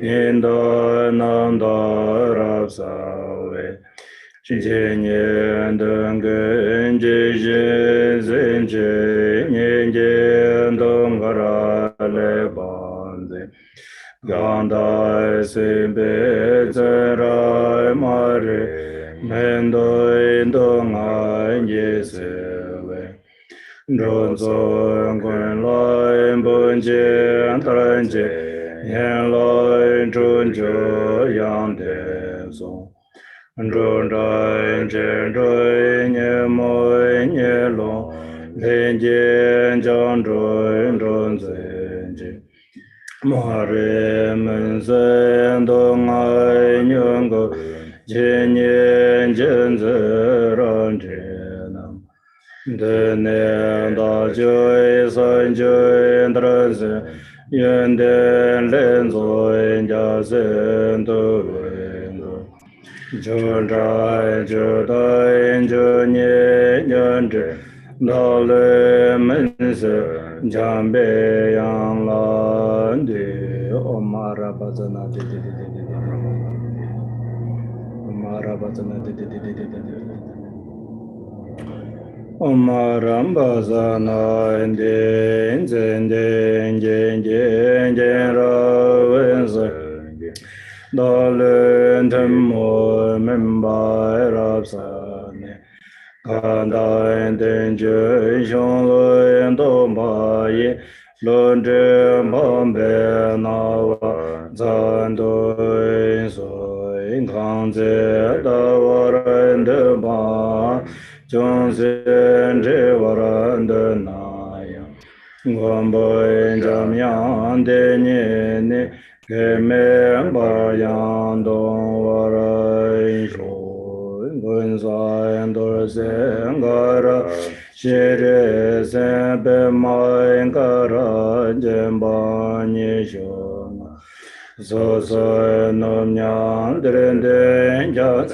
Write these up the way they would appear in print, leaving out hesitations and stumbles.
Indo nam da rab sa we Jinye deng gen je je zen je nye je dong ra le ban de Ganda se be ze ra ma re men do dong a ye se we Dron zong guen lai bun jian tan jie yan lai zhun zhe yang de zong Dron zhai jian zhui nie mo nie long lin jian jiang zhui zhun zhen ji ma re men zhen dong ai nyong go jian nian jian zi ran jian nam Dene da jui san jui dren zen yen den len zoi ja zen du wen du jun zhai ju dai ju nie yan zhe da le men se jan be yang lan de om ara ba zana de de de de de om ara ba zana de de de de de de Om Ramba Zana Nden Zen Den Jen Jen Jen Ra Wen Zeng Da Len Tem Mo Mem Bai Rab Sa Ne Kan Da Den Je Xiong Lo Yen Do Ba Ye Lun Zhen Pang Be Na Wa Zan Do Yin So Yin Kang Ze Da Wa Ren De Ba Chung Sen Je Waran De Na Yang Guan Bo Yin Jam Yang De Nye Ne Ke Men Ba Yang Dong Waran Shu Gun Sa Yin Do Sen Ga Ra Shi Re Sen Pe Ma Yin Ga Ra Jen Ba Nye Shu Na So So Nom Nyang Dren Den Ja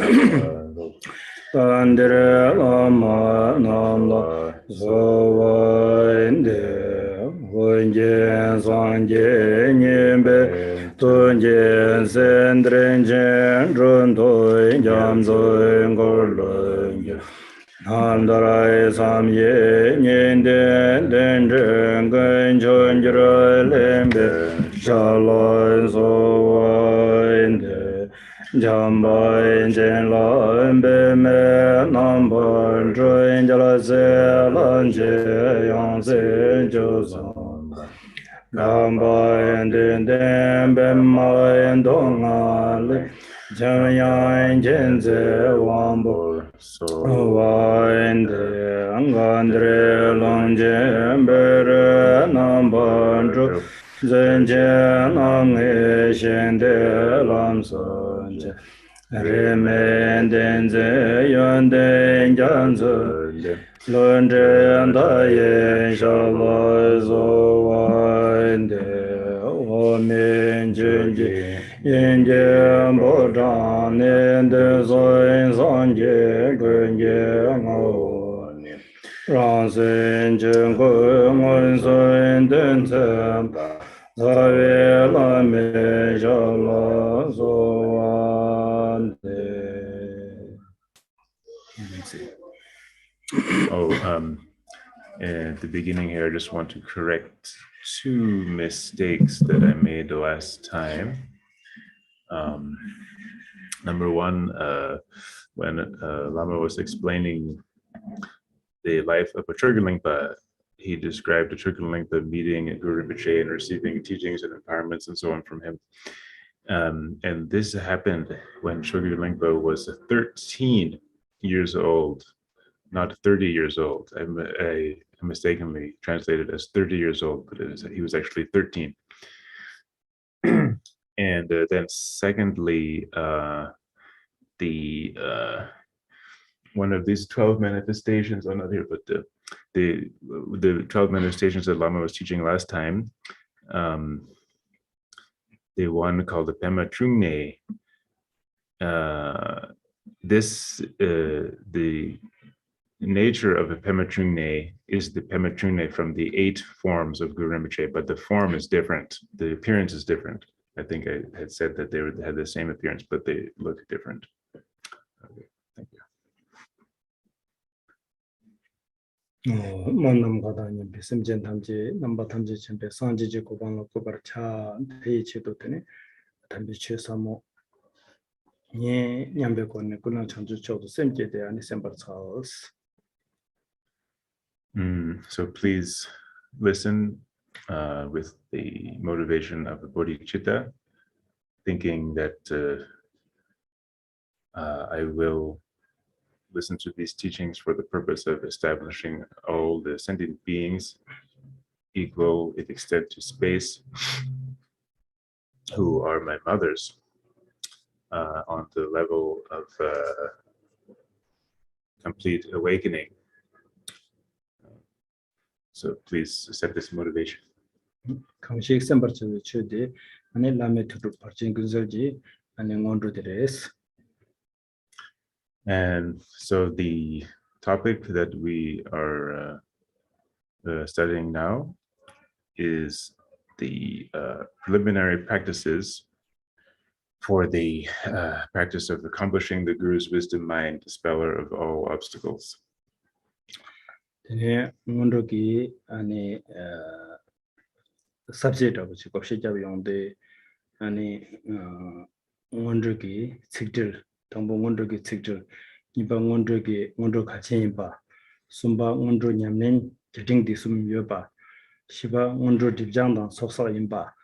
Tandre Lama Namla Sovande Hunjen Sanje Nyembe Tunjen Sendren Jen Druntoy Jamzoy Gorloy Nandarai Samye Nyenden Dendren Ganchonjra Lembe Shaloi Sovande Jambai Jen Lan Be Me Namban Join Jala Se Lan Je Yang Se Jo San Gambai Den Den Ben Mai Dong Ale Jam Yang Jen Se Wang Bo So Wain De Angandre Long Jen Bere Namban Jo Zen Jen Ang E Shen De Lam Son Je Remen Den Ze Yon Den Jan Ze Lun Zhen Da Yen Sha Lai Zo Wain De Ho Min Jun Ji Yin Jian Bo Zhang Nen De Zoi San Je Gun Je Ngo Rang Sen Chen Gu Ngun Sun Den Chen Zawe La Me Sha La Zo Wan De. Oh, at the beginning here, I just want to correct two mistakes that I made the last time. Number one, when Lama was explaining the life of a Chögyalingpa, he described a Chögyalingpa meeting at Guru Rinpoche and receiving teachings and empowerments and so on from him. And this happened when Chögyalingpa was 13 years old, not 30 years old. I mistakenly translated as 30 years old, but he was actually 13. And then secondly, one of these 12 manifestations, not here, but the 12 manifestations that Lama was teaching last time, the one called the Pema Trungne, nature of a Pema Chungne is the Pema Chungne from the 8 forms of Guru Rinpoche, but the form is different. The appearance is different. I think I had said that they had the same appearance, but they look different. Okay, thank you. 만남 가다니 비심전 탐지 넘버 탐지 쳔베 상지지 고방로 고버차 대치도 되네 담비 최사모 예 냠베고네 군나 창주초도 셈제 대한 셈버 차스. So please listen with the motivation of the bodhicitta, thinking that I will listen to these teachings for the purpose of establishing all the sentient beings equal in extent to space, who are my mothers, on the level of complete awakening. So please accept this motivation. 강식 셈버츠 추디 아니 라메 투드룹 바ché Künsel 아니 Ngöndro 데레스. And so the topic that we are studying now is the preliminary practices for the practice of accomplishing the Guru's wisdom mind, dispeller of all obstacles. 네 Ngöndro기 아니 subject of the kopshija yongde 아니 Ngöndro기 직들 당보 Ngöndro기 직들 이바 Ngöndro 같이 임바 숨바 Ngöndro 냠낸 제딩디 숨여바 시바 Ngöndro 딥장당 속사 임바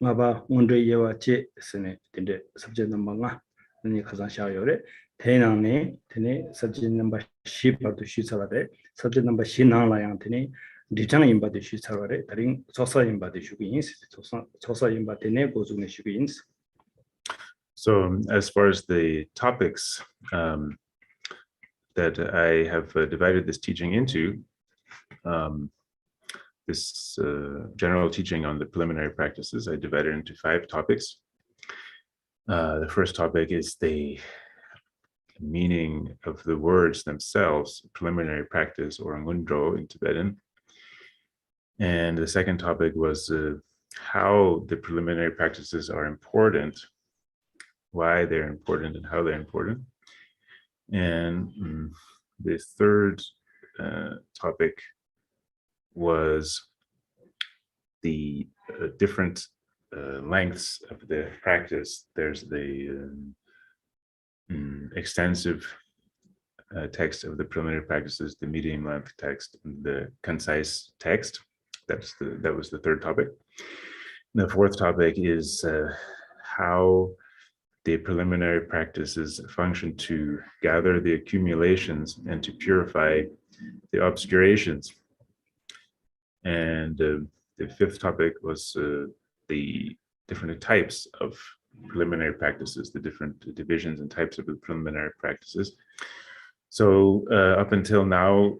나바 Ngöndro 예와체 스네 딘데 subject 넘버가 아니 가장 샤요레 대낭네 드네 subject 넘버 10바도 시사바데 subject 넘버 10나라양 드네 디장 임바도 시사바레 다른 속사 임바도 슈기인스 속사 임바데네 고중네 슈기인스. So as far as the topics that I have divided this teaching into, this general teaching on the preliminary practices, I divided into 5 topics. The first topic is the meaning of the words themselves, preliminary practice, or Ngöndro in Tibetan. And the second topic was how the preliminary practices are important, why they're important and how they're important. And the third topic was the different lengths of the practice. There's the extensive text of the preliminary practices, the medium length text, and the concise text. That was the third topic. And the fourth topic is how the preliminary practices function to gather the accumulations and to purify the obscurations. And the fifth topic was the different types of preliminary practices, the different divisions and types of the preliminary practices. So up until now,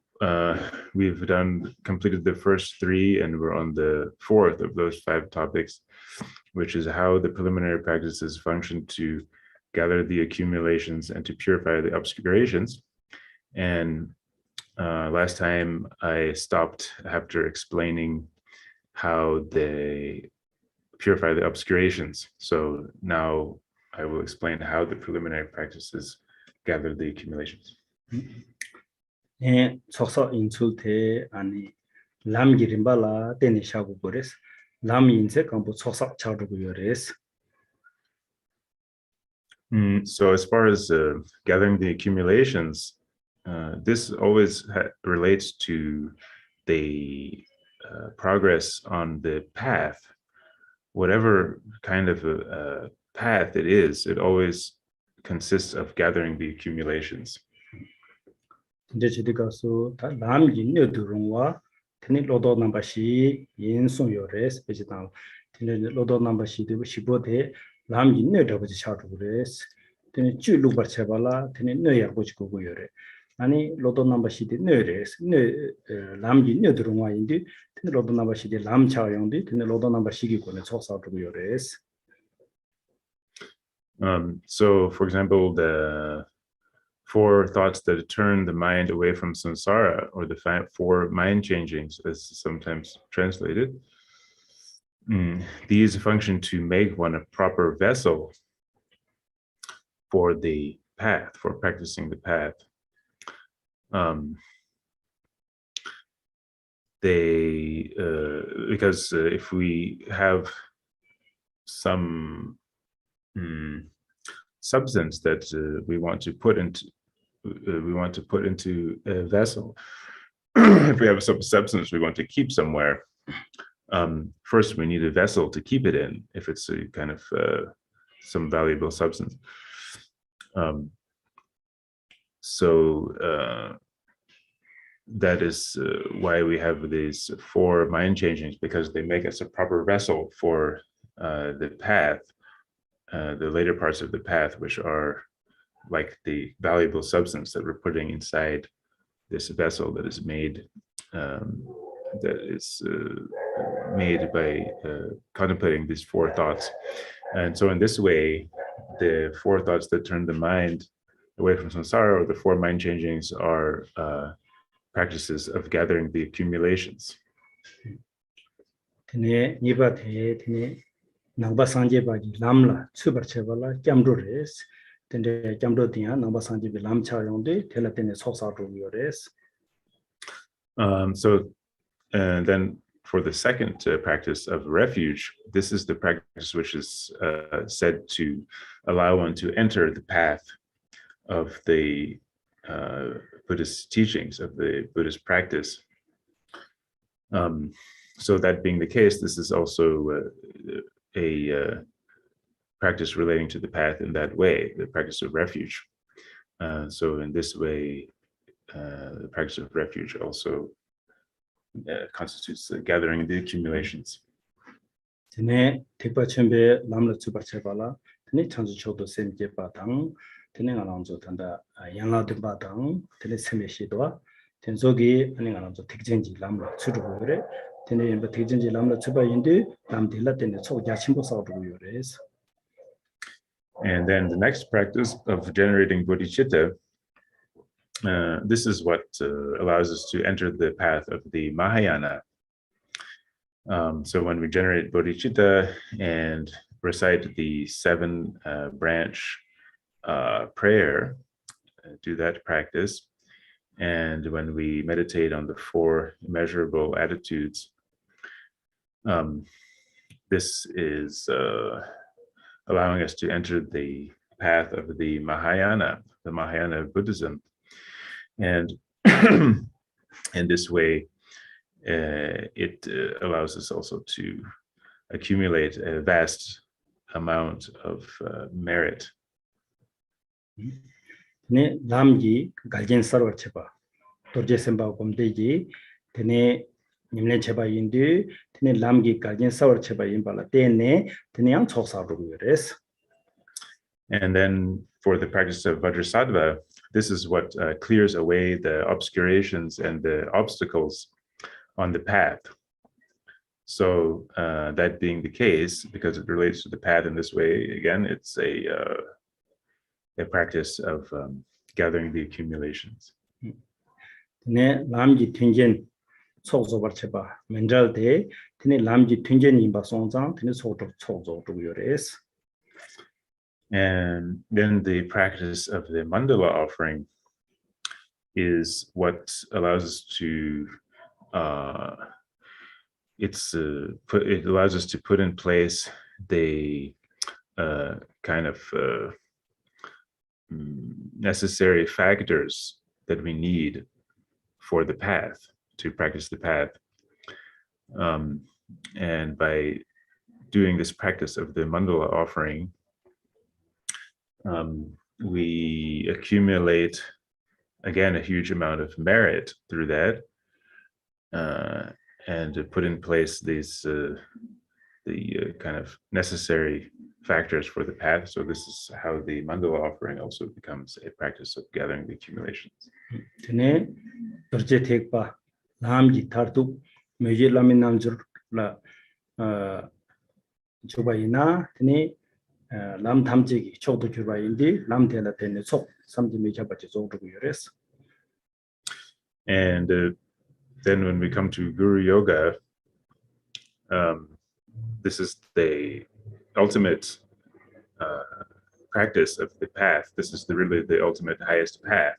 we've completed the first 3, and we're on the 4th of those 5 topics, which is how the preliminary practices function to gather the accumulations and to purify the obscurations. And last time I stopped after explaining how they purify the obscurations. So now I will explain how the preliminary practices gather the accumulations. 네, 속사 인출테 아니 람 기림발라 데니 샤고 버레스 람 인세 강보 속사 차르고 요레스. So as far as gathering the accumulations, this always relates to the progress on the path. Whatever kind of a path it is, it always consists of gathering the accumulations. 이제 지디가서 람 인여 들어와 테니 로도 넘버시 인송 요레스 베지다 테니 로도 넘버시 되고 15대 람 인여 더버지 차르고레스 테니 쭈루 버체발라 테니 너야 보지고 요레 아니 로도 넘버시 되 너레스 람 인여 들어와 인디 테니 로도 넘버시 람 차용디 테니 로도 넘버시기 고네 속사르고 요레스. So for example, the 4 thoughts that turn the mind away from samsara, or the 4 mind changings, as sometimes translated. These function to make one a proper vessel for the path, for practicing the path. Because if we have some substance that we want to put into a vessel, if we have some substance we want to keep somewhere, first we need a vessel to keep it in, if it's a kind of some valuable substance. That is why we have these 4 mind changings, because they make us a proper vessel for the path, the later parts of the path, which are like the valuable substance that we're putting inside this vessel that is made by contemplating these 4 thoughts. And so in this way, the 4 thoughts that turn the mind away from samsara, or the 4 mind changings, are practices of gathering the accumulations. Then for the second practice of refuge, this is the practice which is said to allow one to enter the path of the Buddhist teachings, of the Buddhist practice. So that being the case, this is also a practice relating to the path in that way, the practice of refuge. So in this way, the practice of refuge also constitutes the gathering the accumulations. And then the next practice of generating bodhicitta, this is what allows us to enter the path of the Mahayana. So when we generate bodhicitta and recite the 7 branch prayer, do that practice, and when we meditate on the 4 immeasurable attitudes, this is allowing us to enter the path of the Mahayana of Buddhism. And in this way, it allows us also to accumulate a vast amount of merit. 남기 갈진 서버 쳐봐. 도제 semba kom대지 테네 님네 쳐봐 인디 테네 남기 갈진 서버 쳐봐 인발라 테네 테네 양 촉사로 그래서. And then for the practice of Vajrasattva, this is what clears away the obscurations and the obstacles on the path. So that being the case, because it relates to the path in this way, again, it's a practice of gathering the accumulations. 네 남기 튕긴 속소 버쳐봐. 맨절대 테네 남기 튕긴 임바 송장 테네 속도 요래서. And then the practice of the mandala offering is what allows us to it allows us to put in place the kind of necessary factors that we need for the path, to practice the path. And by doing this practice of the mandala offering, we accumulate, again, a huge amount of merit through that, and to put in place these the kind of necessary factors for the path. So this is how the mandala offering also becomes a practice of gathering the accumulations. tene berje thekpa nam ji thartu meje lamin nam jur la jobaina tene 람 탐지기 초도 주바인디 람텔라 텐네 속 삼지 메자바지 조르고 요레스. And then when we come to Guru Yoga, this is the ultimate practice of the path. This is really the ultimate highest path.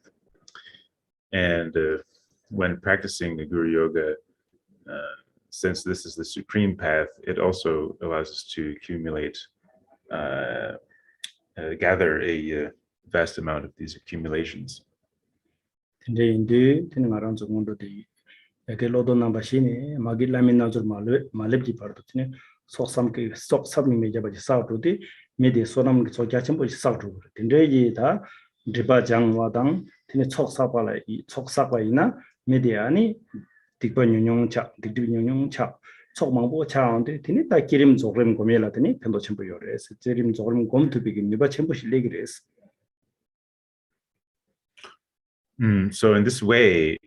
And when practicing the Guru Yoga, since this is the supreme path, it also allows us to accumulate, gather a vast amount of these accumulations. 근데 인디 되는 말은 조금도디 에게로도 남바시니 마길라미나줄 말렙지 바르도티네 속삼게 속삼미 메자바지 사우도디 메디 소남 소자침보지 사우도 근데이다 드바장와당 티네 촉사발라 이 촉사바이나 메디아니 딕번용용차 딕디용용차 촉망보 차운데 티네 다 기림 조그림 고메라더니 편도 첨부 요레스 기림 조그림 곰투비기 미바 첨부실 레기레스. So in this way,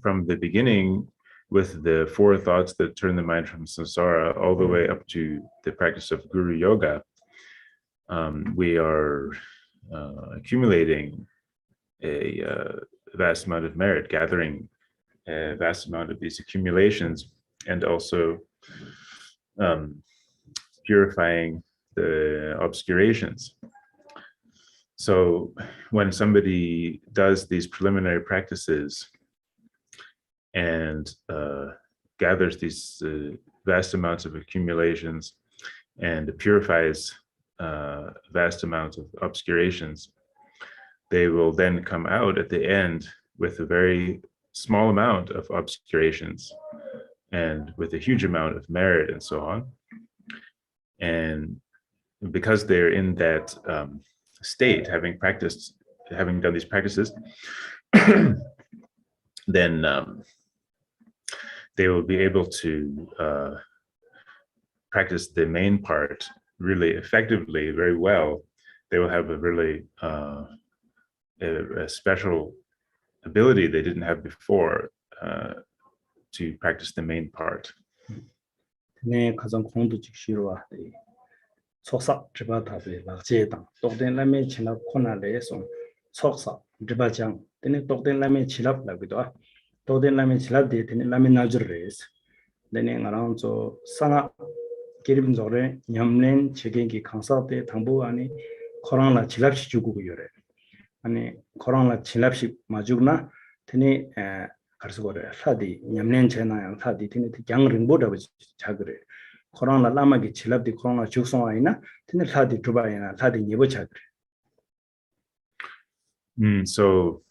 from the beginning, with the 4 thoughts that turn the mind from samsara, all the way up to the practice of Guru Yoga, we are accumulating a vast amount of merit, gathering a vast amount of these accumulations, and also purifying the obscurations. So when somebody does these preliminary practices and gathers these vast amounts of accumulations and purifies vast amounts of obscurations, they will then come out at the end with a very small amount of obscurations and with a huge amount of merit and so on. And because they're in that state, having done these practices, then they will be able to practice the main part really effectively, very well. They will have a really a special ability they didn't have before to practice the main part. 네, 가장 공도 직시로와 속사 드바타베 막제당 똑된 라메 진압 코나레에서 속사 드바장 되네 똑된 라메 진압 라기도 똑된 라메 진압데 되네 라메 나주레스 되네 나랑조 상아 기름 조레 냠낸 제겐기 강사때 당부 안에 코로나 진압시 주고 요래 아니 코로나 진압시 마주나 되네 가르스고레 사디 냠낸 제나양 사디 되네 양링보다 자그래 코로나 라마기 칠랍디 코로나 죽송아이나 티네 사디 두바이나 사디 예보차. So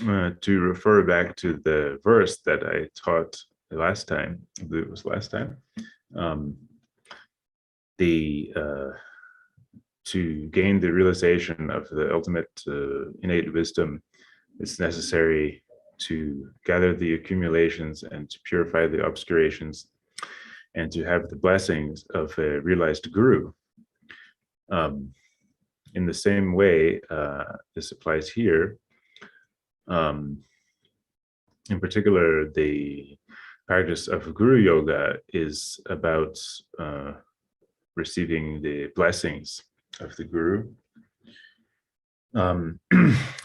to refer back to the verse that I taught last time, I believe it was last time, to gain the realization of the ultimate innate wisdom, it's necessary to gather the accumulations and to purify the obscurations, and to have the blessings of a realized guru. In the same way, this applies here. In particular, the practice of Guru Yoga is about receiving the blessings of the Guru.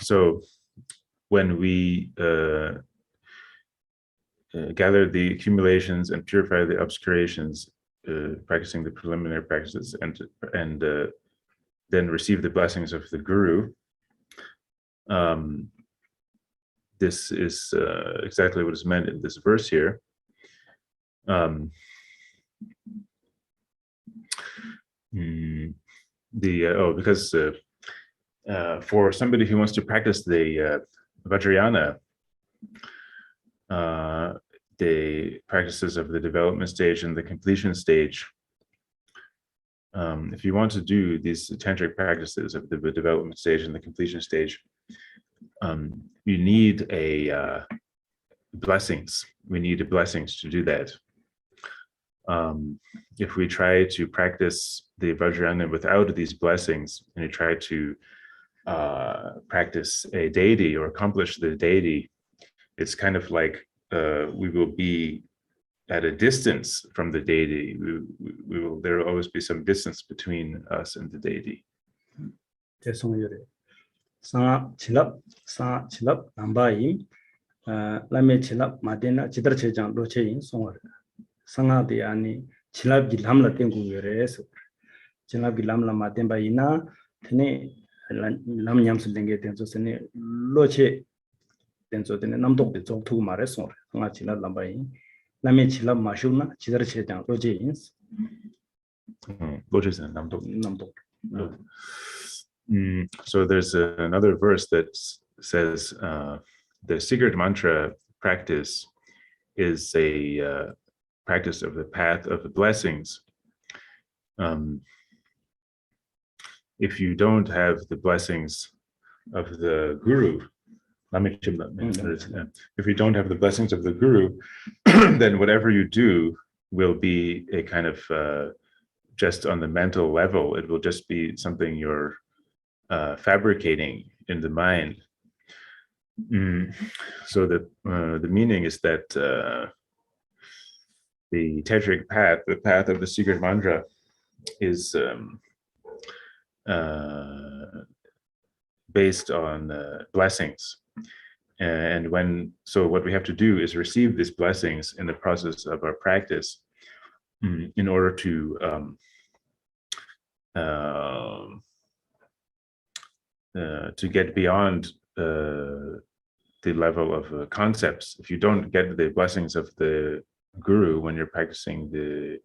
So when we gather the accumulations and purify the obscurations, practicing the preliminary practices, and then receive the blessings of the Guru. This is exactly what is meant in this verse here. Because for somebody who wants to practice the Vajrayana, the practices of the development stage and the completion stage, if you want to do these tantric practices of the development stage and the completion stage, you need blessings. We need blessings to do that. If we try to practice the Vajrayana without these blessings, and you try to practice a deity or accomplish the deity, it's kind of like we will be at a distance from the deity. There will always be some distance between us and the deity. Sangha chilap nambai lame chilap madena chidar chejang loche yin songwa. Sangha de ani chilap gi lamla tengu yore so. Chilap gi lamla madenba ina tene lam nyamsu lenge tenzo sene loche tenzo tene namdok de zog tugu mare songwa. Sangha chilap lambai lame chilap mashuna chidar chejang loche yin. Loche sen namdok. Namdok. So there's another verse that says the secret mantra practice is a practice of the path of the blessings. If you don't have the blessings of the guru, if you don't have the blessings of the guru, then whatever you do will be a kind of just on the mental level. It will just be something you're fabricating in the mind. So the meaning is that the tantric path, the path of the secret mantra, is based on blessings. And so what we have to do is receive these blessings in the process of our practice in order to get beyond the level of concepts. If you don't get the blessings of the guru when you're practicing the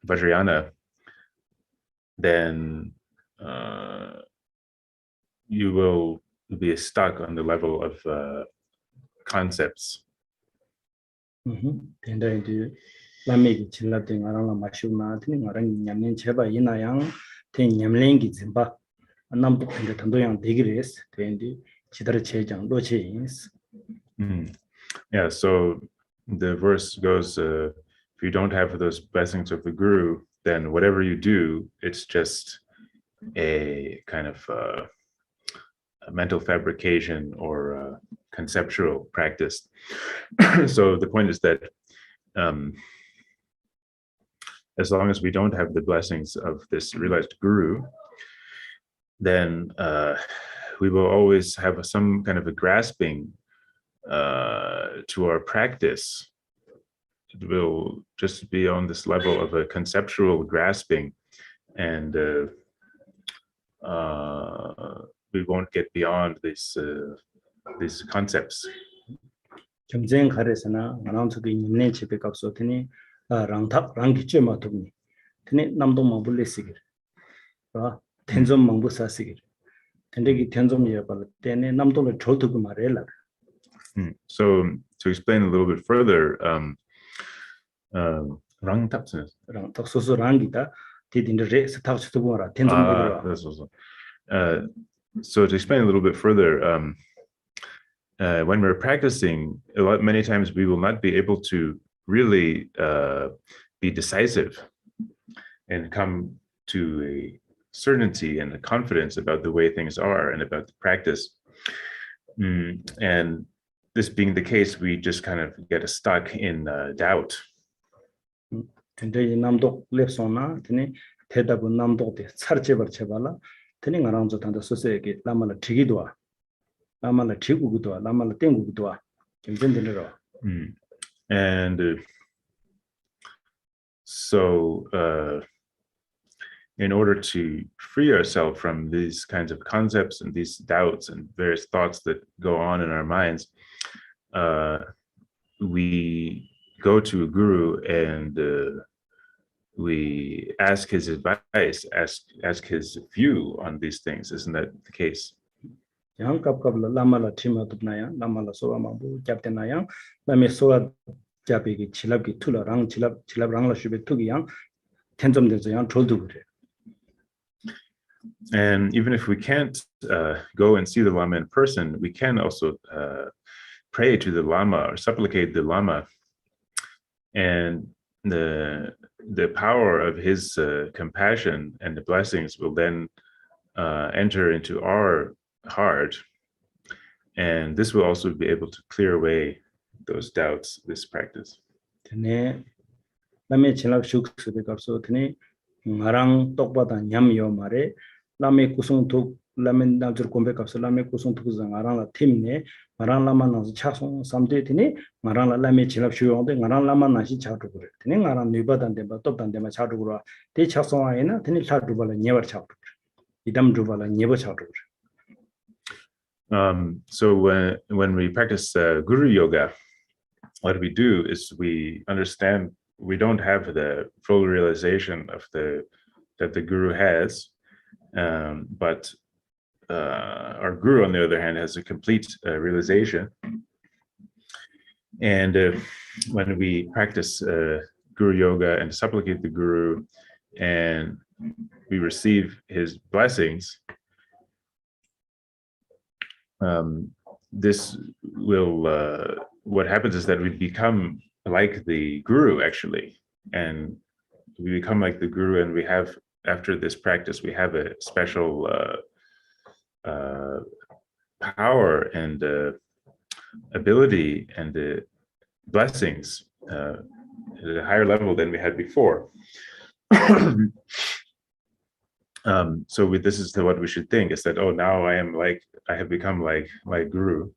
Vajrayana, then you will be stuck on the level of concepts. Yeah, so the verse goes, if you don't have those blessings of the guru, then whatever you do, it's just a kind of a mental fabrication or a conceptual practice. So the point is that as long as we don't have the blessings of this realized guru, then we will always have some kind of a grasping to our practice. It will just be on this level of a conceptual grasping, and we won't get beyond these concepts. So to explain a little bit further, so to explain a little bit further, when we're practicing, many times we will not be able to really be decisive and come to a certainty and a confidence about the way things are and about the practice. And this being the case, we just kind of get stuck in doubt. And so in order to free ourselves from these kinds of concepts and these doubts and various thoughts that go on in our minds, we go to a guru and we ask his advice, ask his view on these things. Isn't that the case? And even if we can't go and see the Lama in person, we can also pray to the Lama or supplicate the Lama, and the power of his compassion and the blessings will then enter into our heart, and this will also be able to clear away those doubts, this practice. Tene lame chenlap shuk sube kapso tene ngarang tokpa dan nyam yo mare lame kusung tuk lame namchur kombe kapso lame kusung tuk za ngarang la timne ngarang lama nang chasong samde tene ngarang la lame chenlap shuk yongde ngarang lama nangshi chadu kore tene ngarang nyuba dan denpa top dan denpa chadu kore te chasong ayena tene la drupa la nyebar chadu kore idam drupa la nyeba chadu kore. So when we practice Guru Yoga, what we do is we understand we don't have the full realization of that the Guru has, but our Guru, on the other hand, has a complete realization. And when we practice Guru Yoga and supplicate the Guru, and we receive his blessings, this will what happens is that we become like the Guru, actually, and we become like the Guru, and we have, after this practice, we have a special power and ability and blessings at a higher level than we had before. So this is what we should think, is that, oh, now I have become like my Guru,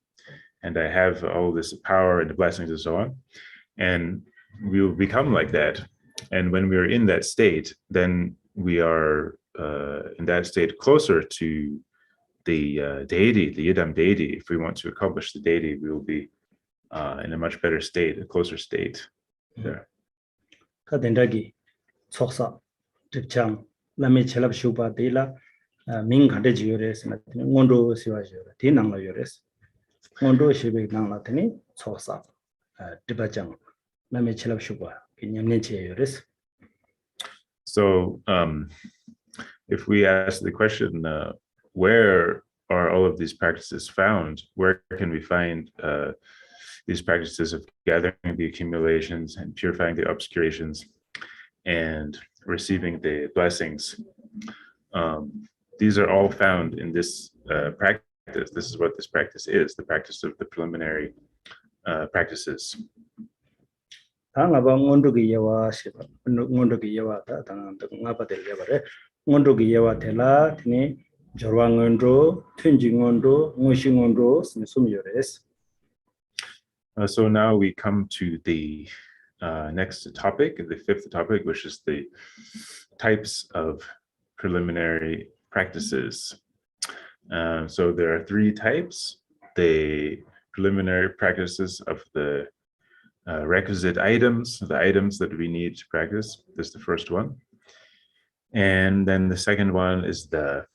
and I have all this power and the blessings and so on, and we will become like that. And when we are in that state, then we are in that state closer to the deity, the Yidam deity. If we want to accomplish the deity, we will be in a much better state, a closer state there. Lame chelab shupa dila ming khade jiyores na Ngöndro siwa jiyore di nangla yores Ngöndro shibe nangla tani choksa dibajang lame chelab shupa nyamne che yores. So if we ask the question, where are all of these practices found? Where can we find these practices of gathering the accumulations and purifying the obscurations and receiving the blessings? These are all found in this practice. This is what this practice is, the practice of the preliminary practices. Ngöndro ki yewa shiba, Ngöndro ki yewa ta ngapa del yebare, Ngöndro ki yewa tela tini jorwa Ngöndro, tunji Ngöndro, ngoshi Ngöndro sum yores. So now we come to the next topic, the fifth topic, which is the types of preliminary practices. So there are three types: the preliminary practices of the requisite items, the items that we need to practice. This is the first one. And then the second one is the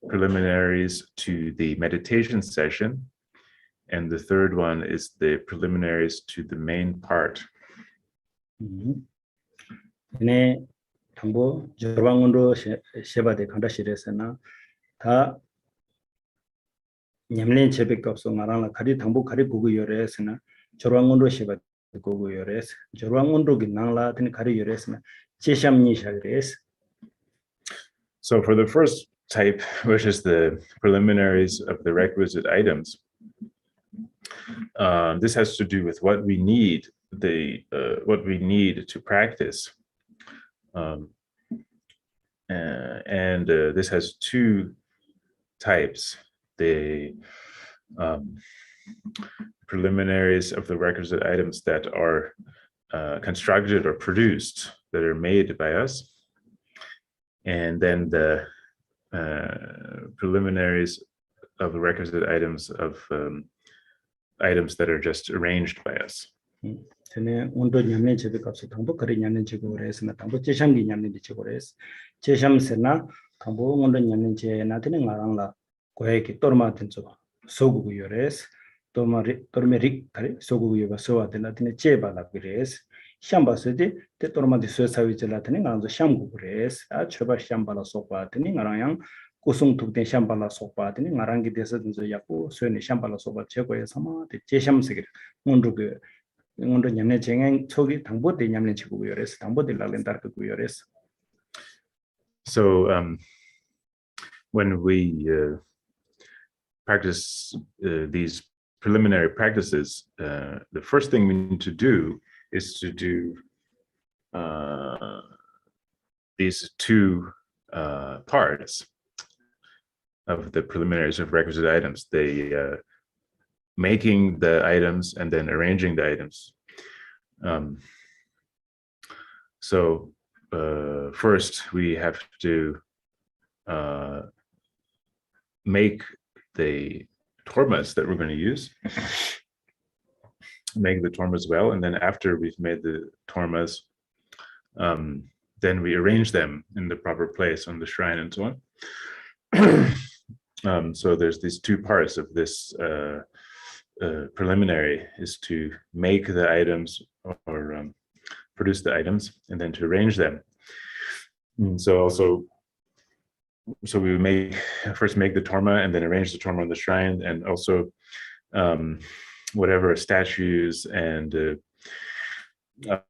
preliminaries to the meditation session. And the third one is the preliminaries to the main part. 네 당보 저방원도 셰바데 칸다시레스나 다 냠린 제백값소 말하나 가리 당보 가리 보고 요래스나 저방원도 셰바 보고 요래스 저방원도 기낭라 된 가리 요래스나 제샴니 샤레스. So for the first type, which is the preliminaries of the requisite items, this has to do with what we need, what we need to practice, and this has two types: the preliminaries of the requisite items that are constructed or produced, that are made by us, and then the preliminaries of the requisite items of items that are just arranged by us. 전에 온도 냠네 제백값소 당보 가리 냠네 제고레스나 당보 제샴기 냠네 제고레스 제샴세나 당보 온도 냠네 제나드는 가랑라 고에기 또르마든 저 소구고 요레스 또르메릭 가리 소구고 요가 소와데나드네 제발라 그레스 샴바스데 테토르마디 소사위젤라드네 가랑조 샴고 그레스 아 쳐바 샴발라 소바드네 가랑양 고송 tukden 샴발라 소바드네 가랑기 데서든저 야고 소네 샴발라 소바 제고에 사마 제샴세게 온도그 Ngöndro nyamne chengeng chogi thangbo de nyamne chigu yores thangbo de lalen tar ku yores. So when we practice these preliminary practices, the first thing we need to do is to do these two parts of the preliminaries of requisite items, the making the items and then arranging the items. So first we have to make the tormas that we're going to use, make the tormas well, and then after we've made the tormas, then we arrange them in the proper place on the shrine and so on. So there's these two parts of this preliminary, is to make the items or produce the items and then to arrange them. So we first make the torma and then arrange the torma on the shrine, and also whatever statues and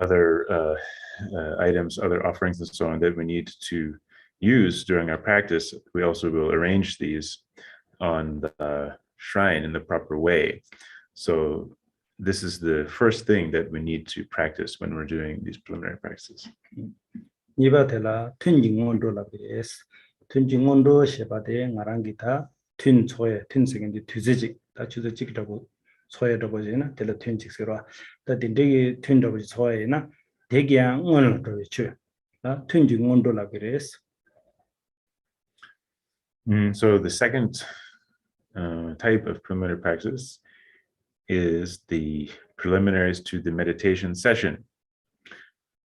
other items, other offerings and so on that we need to use during our practice, we also will arrange these on the shrine in the proper way. So this is the first thing that we need to practice when we're doing these preliminary practices. 이바텔라 튠징원도라 그래스 튠징원도 셰바데 나랑기타 튠 초에 튠색인데 뒤지직 다 주저직이라고 소에도 보지나 텔라 튠직스로 다 딘데기 튠도 보지 소에나 대기양 오늘 또 있죠. 나 튠징원도라 그래스. So the second type of preliminary practice is the preliminaries to the meditation session.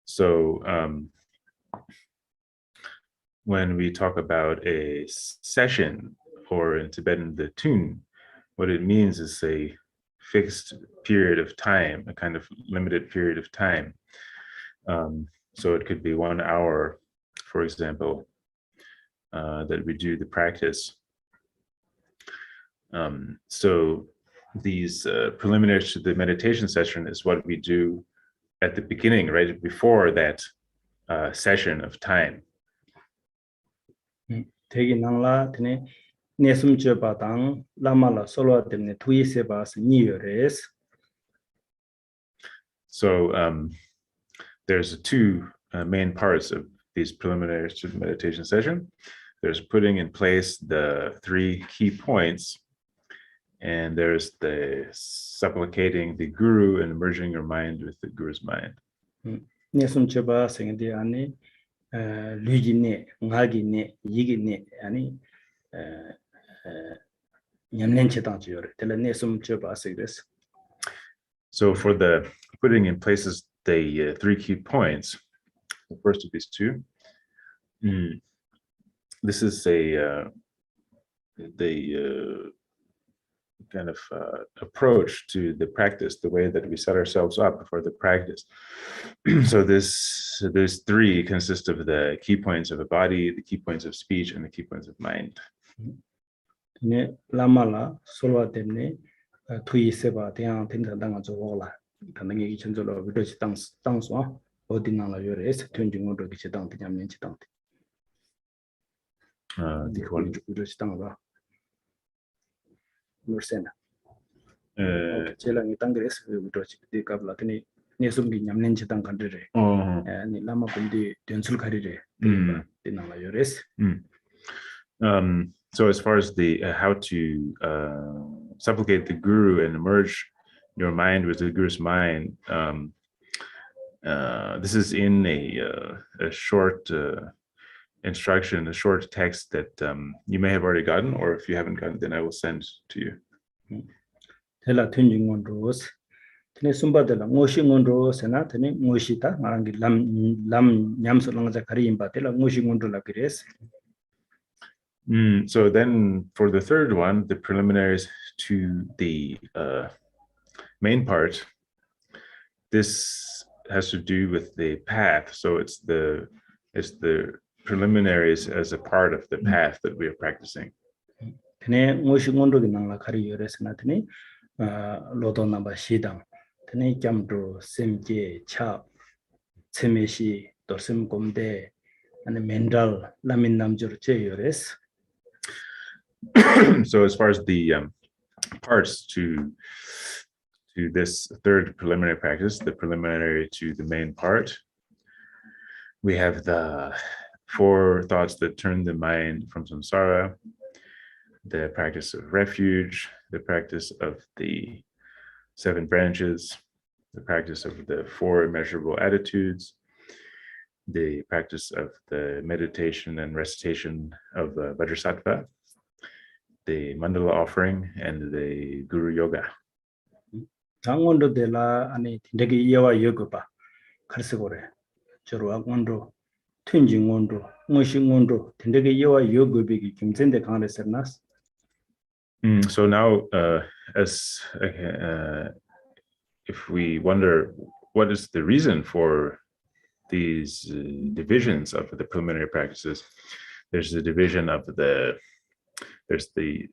So when we talk about a session, or in Tibetan the tune, what it means is a fixed period of time, a kind of limited period of time. So it could be 1 hour, for example, that we do the practice. So these preliminaries to the meditation session is what we do at the beginning, right before that session of time. 되게 나라 드네 내숨저 바당 라마라 솔와 때문에 투이세 바스 니여레스. So there's two main parts of these preliminaries to the meditation session. There's putting in place the 3 key points, and there's the supplicating the guru and merging your mind with the guru's mind. 내숨저 바스인데 아니 류기네 나기네 이기네 아니 냠nen치당지요. 텔라 내숨저 바스이레스. So for the putting in places the 3 key points, the first of these two, this is the kind of approach to the practice, the way that we set ourselves up for the practice. So these 3 consist of the key points of the body, the key points of speech, and the key points of mind. 네 라마라 솔와 때문에 투이세바 대양 텐다당아 저올라 단능이 이천절로 비도시 땅소 어디나라 요레스 튠징원도 기체당 냠nen치당. 디콜 비도시 땅으로 Nursena. Celang itang gres bidosi di kabla tini nesumgi nyamnen chitang kandire. Ni lama bundi densul karire. Tinang la yores. So as far as the how to supplicate the guru and merge your mind with the guru's mind, this is in a short instruction, a short text that you may have already gotten, or if you haven't gotten, then I will send to you. Tela 튠징원도스 tene sumbatela ngoshingondo sena tene ngoshita marangi lam nyamsolanga kari imba tela ngoshingondo la kires. So then for the third one, the preliminaries to the main part, this has to do with the path. So it's the preliminaries as a part of the path that we are practicing. tene ngoshingondo ginangla kari yoresena tene lodo namba shidang tene Ngöndro semje cha semeshi dosim gomde ane mental lamin namjur che yores. So as far as the parts to this third preliminary practice, the preliminary to the main part. We have the 4 thoughts that turn the mind from samsara, the practice of refuge, the practice of the 7 branches, the practice of the 4 immeasurable attitudes, the practice of the meditation and recitation of the Vajrasattva, the mandala offering, and the guru yoga. Ngöndro de la ani tindegi yewa yoga ba karsegore jorwa ngöndro tunji ngöndro ngoshi ngöndro tindegi yewa yoga bigi kimzende kangre sernas. So now, if we wonder what is the reason for these divisions of the preliminary practices, there's the division of there's the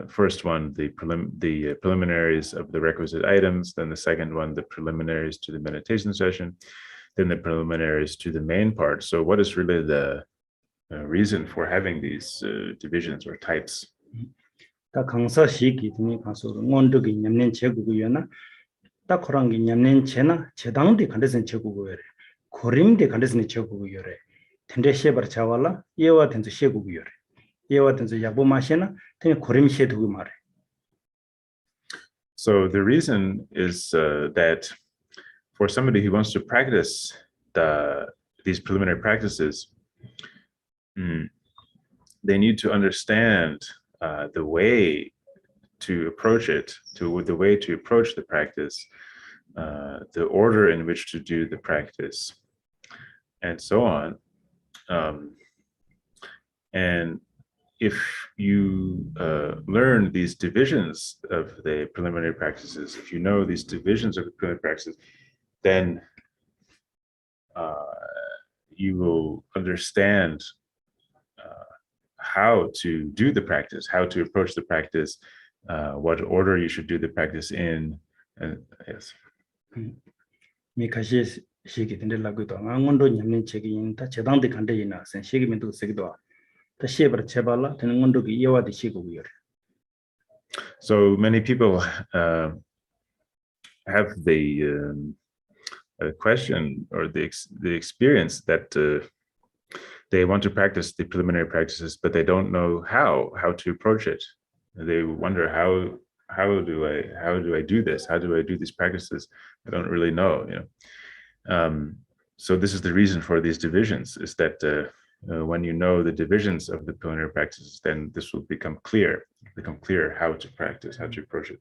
first one, the preliminaries of the requisite items, then the second one, the preliminaries to the meditation session, then the preliminaries to the main part. So what is really the reason for having these divisions or types? 다 강사 시기 등이 가서 ngöndro기 냠낸 제국이요나 다 코랑기 냠낸 제나 제당디 간데선 제국이요래 고림디 간데선 제국이요래 텐데 셰버 자왈라 예와 텐즈 셰국이요래 예와 텐즈 야보 마시나 텐 고림 셰두고 말해. So the reason is that for somebody who wants to practice these preliminary practices, they need to understand the way to approach it, the way to approach the practice, the order in which to do the practice, and so on. And if you learn these divisions of the preliminary practices, if you know these divisions of the preliminary practices, then you will understand how to do the practice, how to approach the practice, what order you should do the practice in. Yes. 미카시 시기 된들라고도 ngöndro 냠낸 책이 다 제당디 간데이나 선 시기면도 세기도 다 셰버 제발라 되는 ngöndro기 예와디 시국이요래. So many people have the question or the experience that they want to practice the preliminary practices, but they don't know how to approach it. They wonder how do I do this? How do I do these practices? I don't really know. So this is the reason for these divisions, is that when you know the divisions of the preliminary practices, then this will become clear how to practice, how to approach it.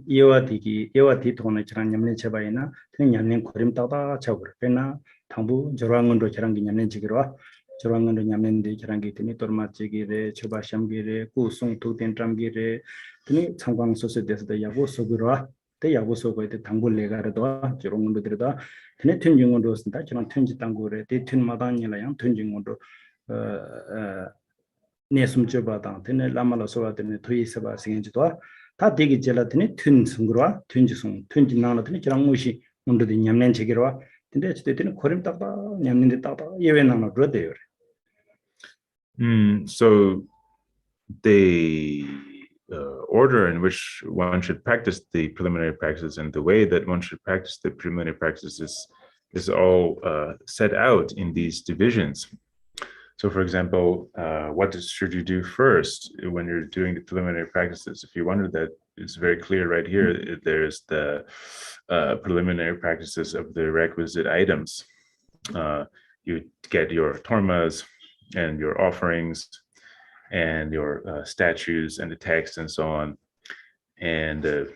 예와디 돈에 지난 냠낸 제바이나 냠낸 고림 따다 잡을 빼나 당부 저랑은도 저랑기 냠낸 지기로와 저랑은도 냠낸데 저랑기 되니 돌마치기레 초바샴기레 구송 도된람기레 되니 창광 소스데스다 야고 소그로와 대 야고 소고에 당불 내가르도 저랑은도 들다 되니 튼중은도 쓴다 저랑 튼지 당고레 대 튼마다니라양 튼중은도 내숨져바다 되니 라말로소와 되니 토이스바 생긴지도 다 되게 jellatini 튠 승그로와 튠지승 튠지 나나더니 저랑 무시 문도디 냠낸 제기로와 근데 어쨌든 고림 따다 냠낸데 따다 예외 나나 그러대요. So the order in which one should practice the preliminary practices and the way that one should practice the preliminary practices is all set out in these divisions. So, for example, what should you do first when you're doing the preliminary practices? If you wonder that, it's very clear right here. There's the preliminary practices of the requisite items. You get your tormas and your offerings and your statues and the text and so on, and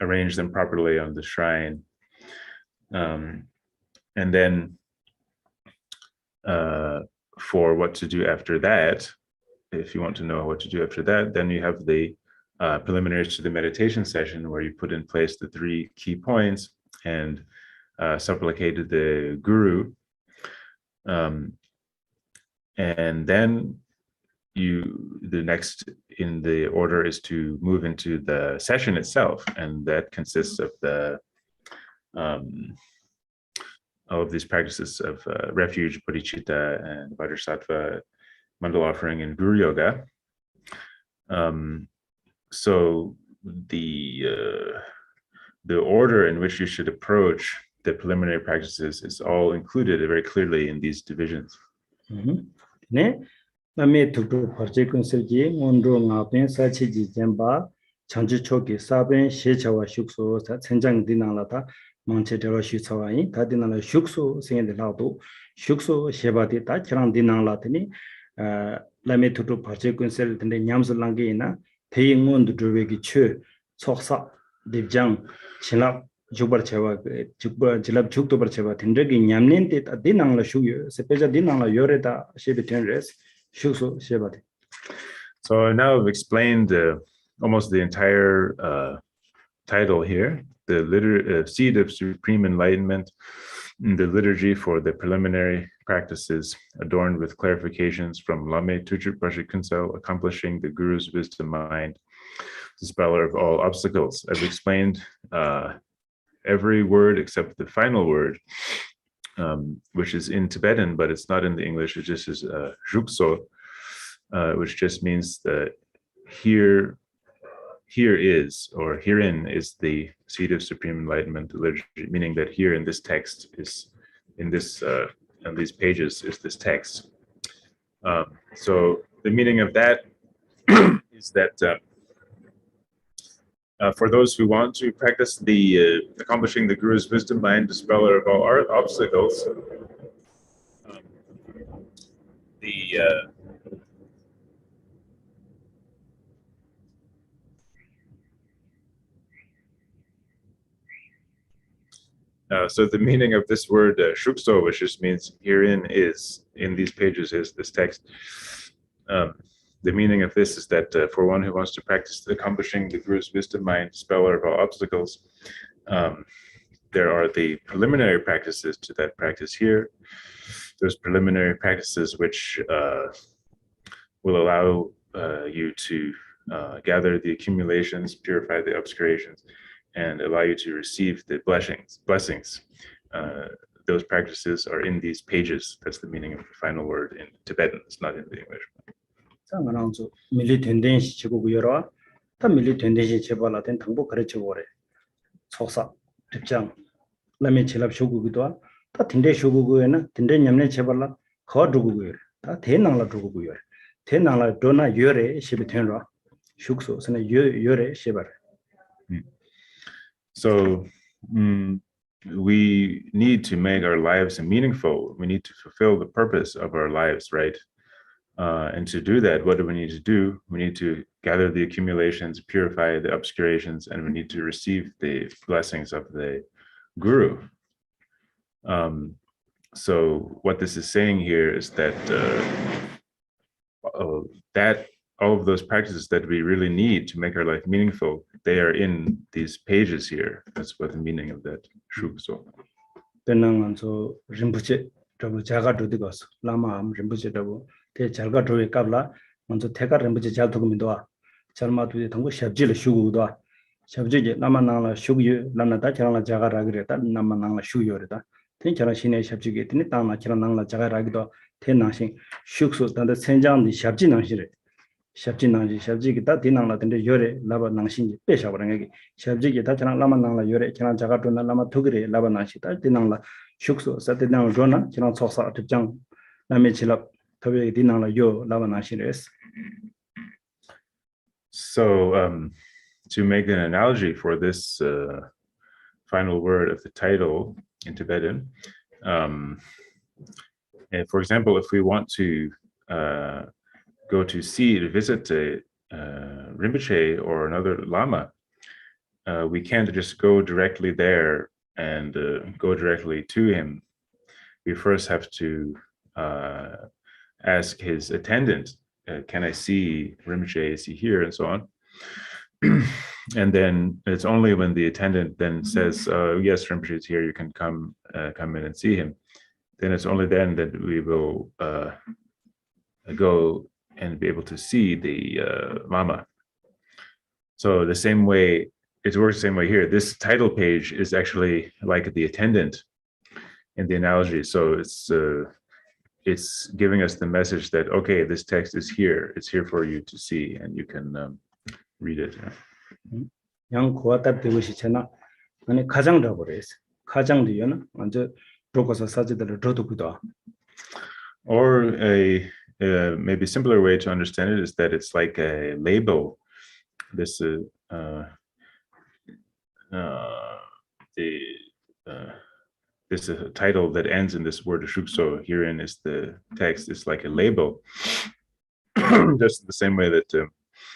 arrange them properly on the shrine. And then for what to do after that, if you want to know what to do after that, then you have the preliminaries to the meditation session, where you put in place the 3 key points and supplicate the guru. And then the next in the order is to move into the session itself, and that consists of the all of these practices of refuge, bodhicitta, and vajrasattva, mandala offering, and guru yoga. So the order in which you should approach the preliminary practices is all included very clearly in these divisions. 네, 남의 Tukdrup Barché Künsel ji Ngöndro ngapen sachi ji jemba chanju choki saben shechawa shukso sa senjang dinala ta mangche dero shuksawa yin ta dinala shukso sengde lado shukso shebati ta kirang dinala tani 남의 Tukdrup Barché Künsel tende nyamsu langi ina peyi Ngöndro drwegi chö choksa dibjang chinap jukbar chewa jukbar jilab juktobar chewa tindregi nyamnen te ta dinangla shukyo sepeja dinangla yore ta shebe tenres shukso shebati. So now I've explained almost the entire title here, the seed of supreme enlightenment, the liturgy for the preliminary practices adorned with clarifications from Lame Tukdrup Barché Künsel, accomplishing the Guru's wisdom mind, dispeller of all obstacles. I've explained every word except the final word, which is in Tibetan, but it's not in the English. It just is jukso, which just means that here is, or herein is the seed of supreme enlightenment, the liturgy, meaning that here in this text is, in these pages is this text. So the meaning of that is that for those who want to practice the accomplishing the Guru's wisdom mind, dispeller of all obstacles, so the meaning of this word shukso, which just means herein is, in these pages is this text. The meaning of this is that for one who wants to practice accomplishing the Guru's wisdom mind, dispeller of all obstacles, there are the preliminary practices to that practice here. There's preliminary practices which will allow you to gather the accumulations, purify the obscurations, and allow you to receive the blessings. Those practices are in these pages. That's the meaning of the final word in Tibetan. It's not in the English. 상관없어. 밀리 된den시 치고 여러 다 밀리 된den시 제발라된 당부 가르쳐 오래. 속사 입장 라면 제랍 쇼구기도 다 딘데 쇼구고에는 딘데 냠네 제발라 거 두고고요. 다 대낭라 두고고요. 대낭라 도나 요래 시비 된라. 슈크소 선에 요래 시발. So we need to make our lives meaningful. We need to fulfill the purpose of our lives, right? And to do that, what do we need to do? We need to gather the accumulations, purify the obscurations, and we need to receive the blessings of the Guru. So what this is saying here is that all of those practices that we really need to make our life meaningful, they are in these pages here. That's what the meaning of that shukso. benanganso rinpoche tabu jaga do digas lama am rinpoche tabu te jalga do kabla 먼저 태가 rinpoche 잘 두고민도와 잘마 두에 당고 샵지를 슈고도 샵지게 남만나라 슈고요 남나다 잘나 자가라 그랬다 남만나라 슈요르다 텐처럼 신의 샵지게 되니 땅나 지나나라 자가라기도 텐나신 슈크소 단데 sen장디 샵지 낭시래 샵지 낭시 샵지게 다 디나라 된데 요래 라바 낭신지 빼셔버린 게 샵지게 다 지나 라만나라 요래 지나 자가도나 라마 두그레 라바 낭시 다 디나라 슈크소 사데나 조나 지나 속사 특장 남의 질랍 더베 디나라 요 라바 낭시레스. So to make an analogy for this final word of the title in Tibetan, and for example, if we want to go to visit a Rinpoche or another Lama, we can't just go directly there and go directly to him. We first have to ask his attendant, can I see Rinpoche, is he here, and so on. And then it's only when the attendant then says, yes, Rinpoche is here, you can come in and see him. Then it's only then that we will go and be able to see the Lama. So the same way, it works the same way here. This title page is actually like the attendant in the analogy. So it's giving us the message that, okay, this text is here. It's here for you to see, and you can read it. 양 고아답 되고시 잖아. 아니 가장 버려서. 가장 뒤에는 먼저 로고서 사지들을 줘도기도. Or a maybe simpler way to understand it is that it's like a label. This this is a title that ends in this word shukso. Herein is the text. It's like a label, just the same way that,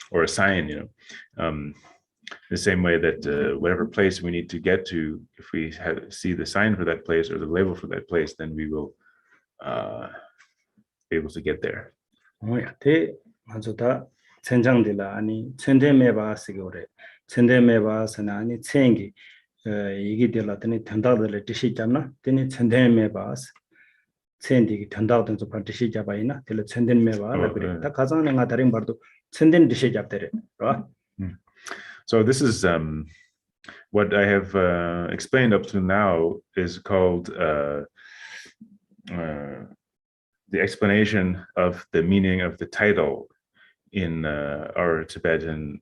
or a sign, the same way that whatever place we need to get to, if we see the sign for that place or the label for that place, then we will be able to get there. 대 맞다. 천장들라 아니 천대매바스고래. 천대매바스는 아니 천기 이게 될라더니 된다들 뜻이 있잖아. 되니 천대매바스. 천디기 된다던 저 뜻이 잡아이나. 될 천대매바라 그래. 다 가장 내가 다른 말도 천된 뜻이 잡더래. So this is what I have explained up to now is called the explanation of the meaning of the title in our Tibetan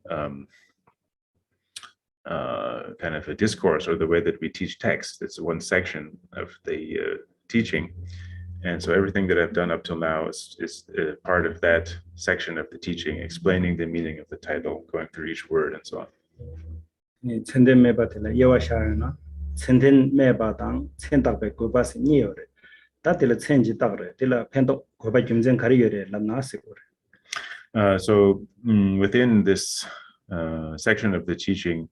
kind of a discourse, or the way that we teach text. It's one section of the teaching. And so everything that I've done up till now is part of that section of the teaching, explaining the meaning of the title, going through each word and so on. So within this section of the teaching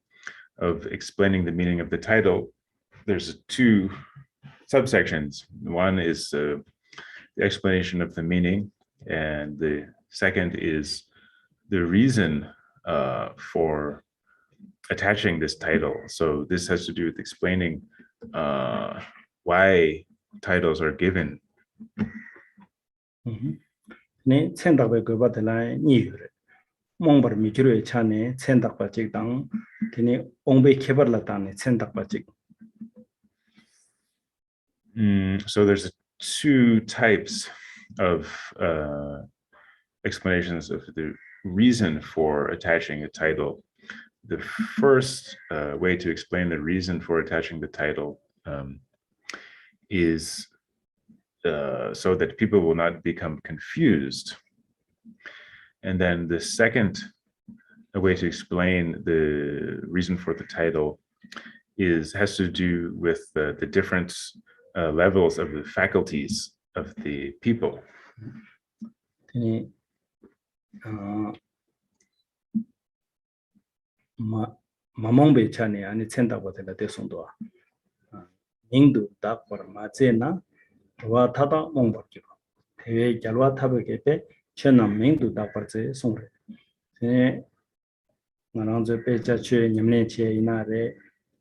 of explaining the meaning of the title, there's two subsections. One is the explanation of the meaning, and the second is the reason for attaching this title. So this has to do with explaining why titles are given. 네, 천닥에 그 받을라 니유래. 몽버 미주로의 차네 천닥 받직당 되니 옹베 개발라다네 천닥 받직. So there's two types of explanations of the reason for attaching a title. The first way to explain the reason for attaching the title is so that people will not become confused. And then the second way to explain the reason for the title has to do with the different levels of the faculties of the people. 마몽베 차네 아니 천닥 받을라 대송도. 인도 딱 버마제나 와 타다 몽버기. 대외 결과 타베게베 천남 민도 딱 버제 송래. 네 나랑저 배자취 냠내체 이나레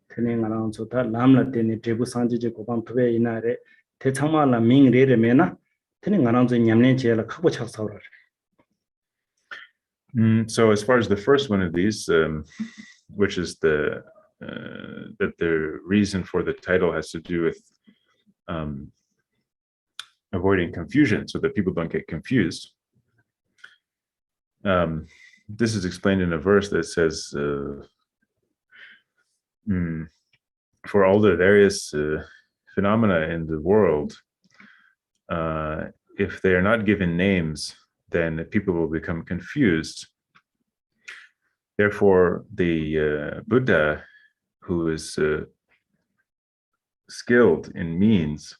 테네 나랑 좋다 람라테네 제부 상지제 고방 투베 이나레 대창마라 밍레레메나 테네 나랑저 냠내체라 크고 착사오라. So as far as the first one of these, which is that the reason for the title has to do with avoiding confusion, so that people don't get confused. This is explained in a verse that says, for all the various phenomena in the world, if they are not given names, then people will become confused. Therefore, the Buddha, who is skilled in means,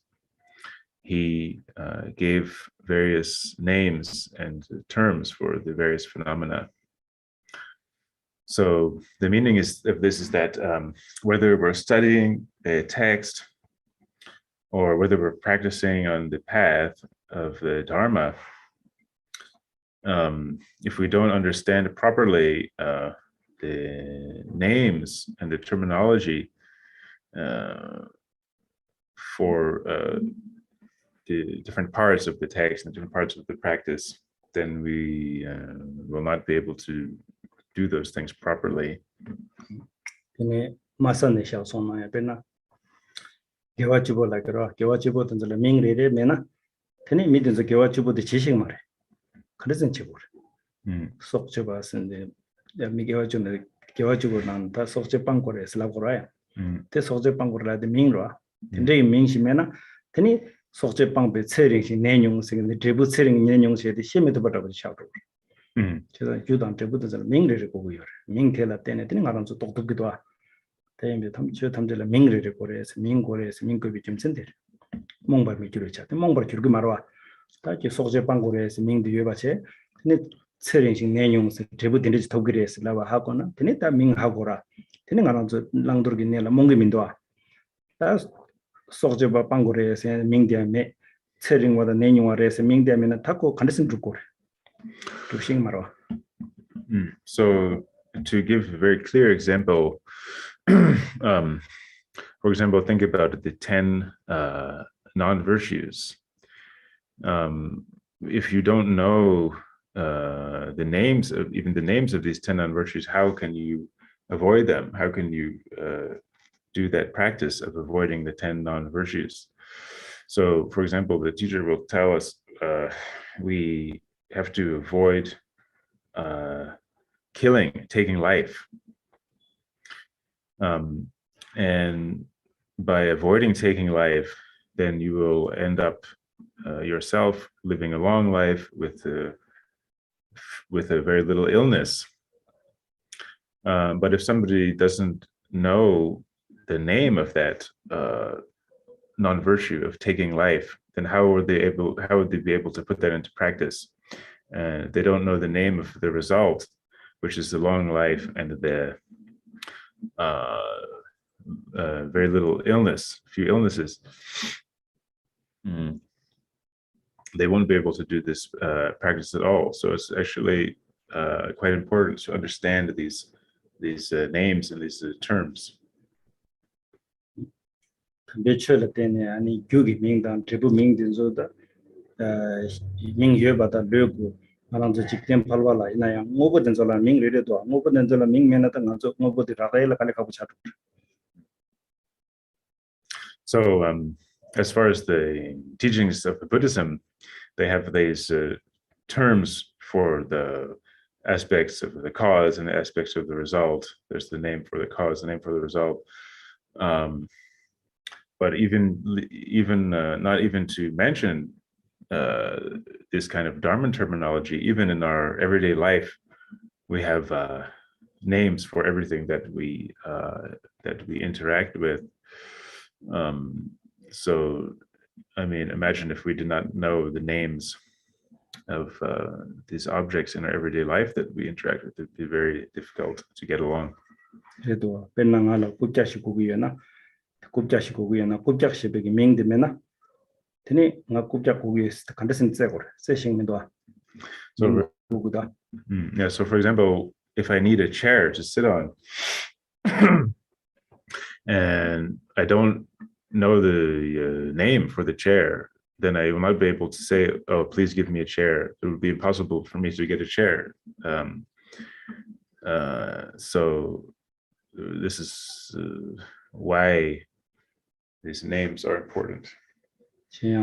he gave various names and terms for the various phenomena. So the meaning of this is that whether we're studying a text or whether we're practicing on the path of the Dharma, if we don't understand properly the names and the terminology for the different parts of the text and different parts of the practice, then we will not be able to do those things properly. 겨가지고 난다 속제 빵고래 슬라고라야. 때 속제 빵고라데 밍로아. 근데 밍시면은 되니 속제 빵배 체링시 내용性 드부 체링 내용性에 심에도 받아고 샤도. 제가 주단 때부터 밍르를 보고요. 밍텔라 때는 되는 거는 좀 똑똑기도 와. 대인데 탐제라 밍르를 고래서 민고래서 민급이 좀 센데. 몽바 미기로 차. 몽바 줄기 말와. 다지 속제 빵고래서 밍도 여바체. 근데 체링식 내용성 드부 된지 도그래서 나와 하거나 되니 다 밍하고라. 되는 거는 좀 랑도르기 내라 몽기민도 와. 다 속제 빵고래서 밍디아메 체링보다 내용화래서 밍디아메는 타고 간데슨 줄고. So to give a very clear example, for example, think about the 10 non-virtues. If you don't know the names of even the names of these 10 non-virtues, how can you avoid them? How can you do that practice of avoiding the 10 non-virtues? So, for example, the teacher will tell us we have to avoid taking life. And by avoiding taking life, then you will end up yourself living a long life with a very little illness. But if somebody doesn't know the name of that non-virtue of taking life, then how would they be able to put that into practice? They don't know the name of the result, which is the long life and the very little few illnesses. They won't be able to do this practice at all. So it's actually quite important to understand these names and these terms. 알아서 직접 발발라 이나야 뭐보든 저라 민리래도 뭐보든 저라 민면하던 가서 뭐보든 라라일라 간에 가고 차도. So as far as the teachings of Buddhism, they have these terms for the aspects of the cause and the aspects of the result. There's the name for the cause, the name for the result. But even not even to mention this kind of Dharma terminology, even in our everyday life, we have names for everything that we interact with. So, I mean, imagine if we did not know the names of these objects in our everyday life that we interact with. It'd be very difficult to get along. 그래도 벤랑알로 굽자시고기나 굽자시베기 맹되면나 되니 나 굽자고기에서 간데슨 째고래 세싱면도 So 누구다. Yeah, so for example, if I need a chair to sit on and I don't know the name for the chair, then I will not be able to say, oh, please give me a chair. It would be impossible for me to get a chair. So this is why these names are important. And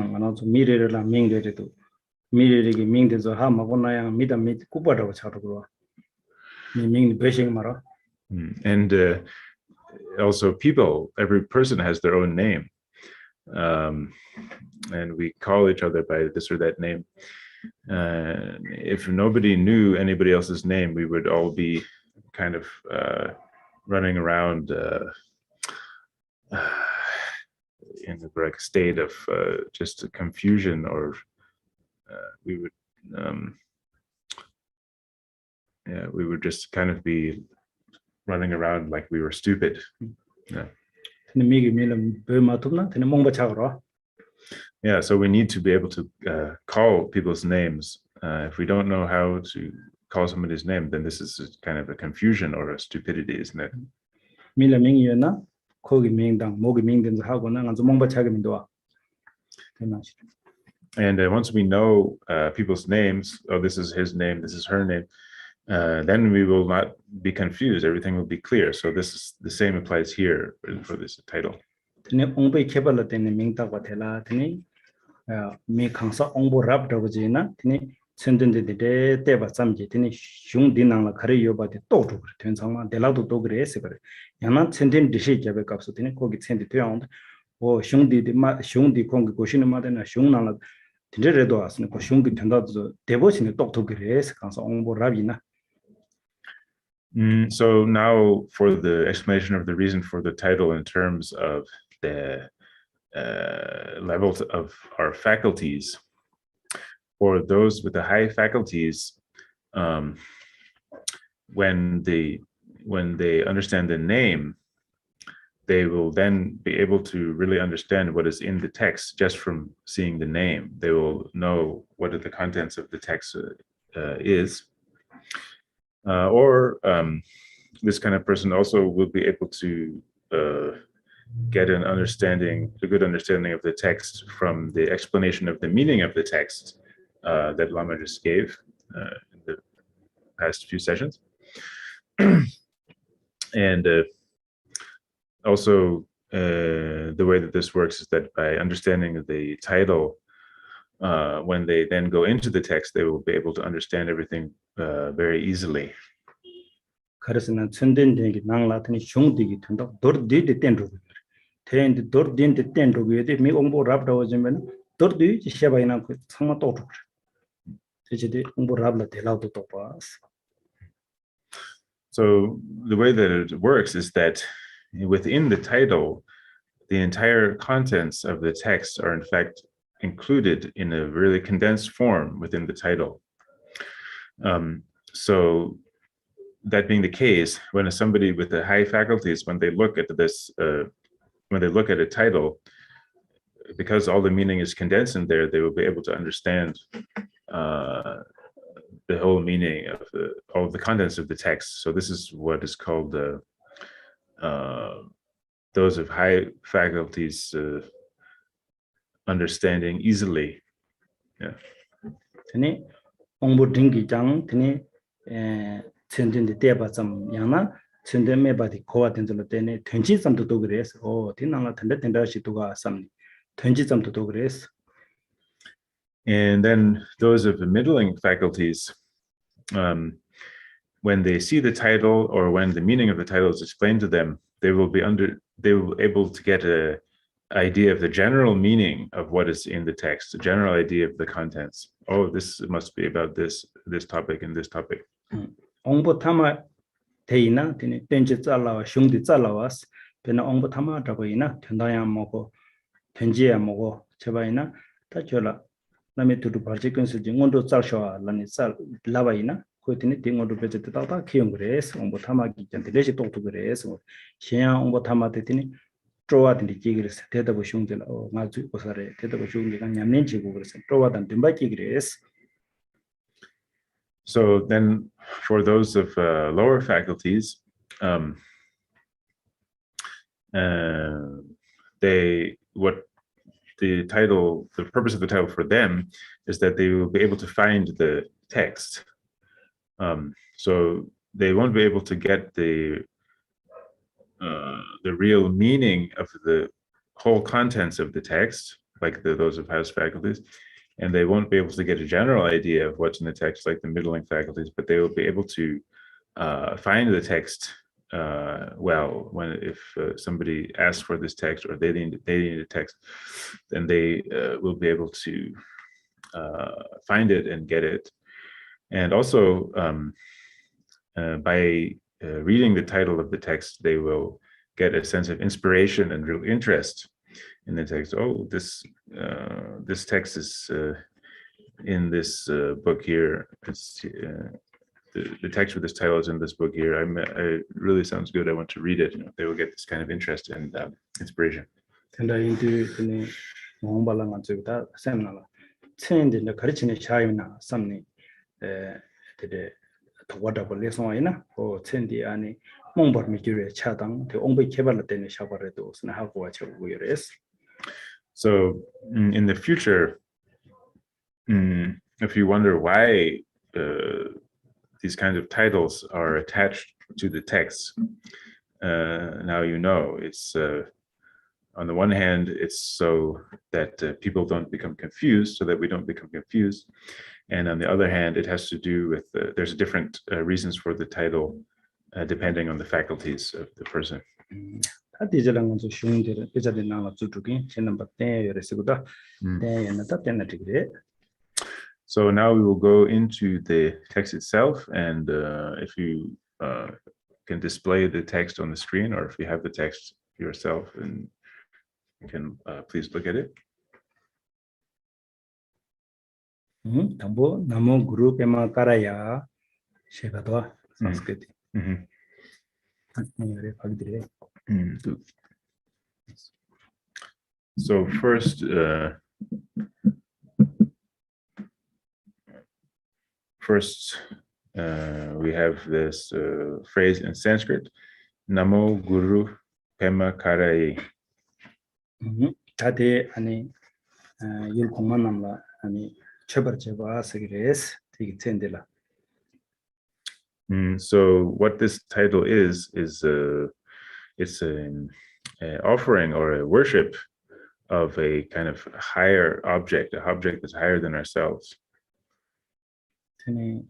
also people, every person has their own name. And we call each other by this or that name. If nobody knew anybody else's name, we would all be kind of running around in a state of just confusion, or we would just kind of be running around like we were stupid. Yeah, so we need to be able to call people's names. If we don't know how to call somebody's name, then this is kind of a confusion or a stupidity, isn't it? And once we know people's names, oh, this is his name, this is her name, then we will not be confused. Everything will be clear. So this is the same applies here for this title. 쳔든데 때바 잠지더니 슝디낭라 가리요바데 또도 그래 된상만 데라도 또 그래서 그래 야나 쳔든 디시 잡에 값서더니 거기 쳔디 되어온다 오 슝디디 마 슝디 공기 고시는 마데나 슝낭라 딘데레도 왔으니 그 슝기 된다도 대보시는 똑똑 그래서 가서 옹보라비나. So now for the explanation of the reason for the title in terms of the levels of our faculties. For those with the high faculties, when they understand the name, they will then be able to really understand what is in the text just from seeing the name. They will know what the contents of the text is. This kind of person also will be able to get a good understanding of the text from the explanation of the meaning of the text that Lama just gave in the past few sessions. And also, the way that this works is that by understanding the title, when they then go into the text, they will be able to understand everything very easily. 그래서는 천된되기 낭라더니 슝디기 된다. 돌디디 땐로. 텐디 돌딘디 땐로 위에 미 공부 랍다고 하면 돌디 시바이나 그 상마 또 그래. 그지디 공부 랍라 데라도 또 봐. So the way that it works is that within the title, the entire contents of the text are in fact included in a really condensed form within the title. So that being the case, when somebody with the high faculties, when they look at this, when they look at a title, because all the meaning is condensed in there, they will be able to understand the whole meaning of all of the contents of the text. So this is what is called those of high faculties understanding easily. Yeah. tene ongbo dingi jang tene tsenden de teba sam yana tsenden me ba di kowa tendelo tene tenji sam to gres o tinanga tenda shi to ga sam tenji sam to gres. And then those of the middling faculties, when they see the title or when the meaning of the title is explained to them, they will be able to get a idea of the general meaning of what is in the text, a general idea of the contents. Oh, this must be about this topic and this topic. ongbo tama deina tene tenji zalawa shungdi zalawas pena ongbo tama dragoina tendaya mogo tenjiya mogo chebaina ta chola name Tukdrup Barché Künsel ji Ngöndro zalshawa lani zal lawaina ko tene de Ngöndro beje ta ta kyong gres ongbo tama gi jante leji toktu gres shenya ongbo tama de tene trowa de ji gres teda bo shungde la o nga ju osare teda bo shungde kan nyamnen ji go gres trowa dan dimba ki gres. So then for those of lower faculties, the purpose of the title for them is that they will be able to find the text. So they won't be able to get the real meaning of the whole contents of the text, like those of house faculties, and they won't be able to get a general idea of what's in the text, like the middling faculties, but they will be able to find the text well if somebody asks for this text or they need a text, then they will be able to find it and get it. And also by reading the title of the text, they will get a sense of inspiration and real interest in the text. Oh, this text is in this book here. It's the text for this title is in this book here. It really sounds good. I want to read it. They will get this kind of interest and inspiration. tenda indu tene ngombalang anzuda semnala tsende ne karichine chaina samni tede tawada bolesong ina o tsendi ani mongbar mikire chadang te ongbe kebal tene shabaredo sna hago chago yores. So in the future, if you wonder why these kinds of titles are attached to the text, now you know. It's on the one hand, it's so that people don't become confused, so that we don't become confused, And on the other hand, it has to do with, there's different reasons for the title depending on the faculties of the person. So now we will go into the text itself, and if you can display the text on the screen, or if you have the text yourself, and you can please look at it. Namo Guru Pema Karaya Shebadwa Sanskrit. So first, we have this phrase in Sanskrit, Namo Guru Pema Karaya. Tade ani yulkumanamla ani chabarcheba sigres tigtendela. So what this title is it's an offering or a worship of a kind of higher object, an object that's higher than ourselves. Tene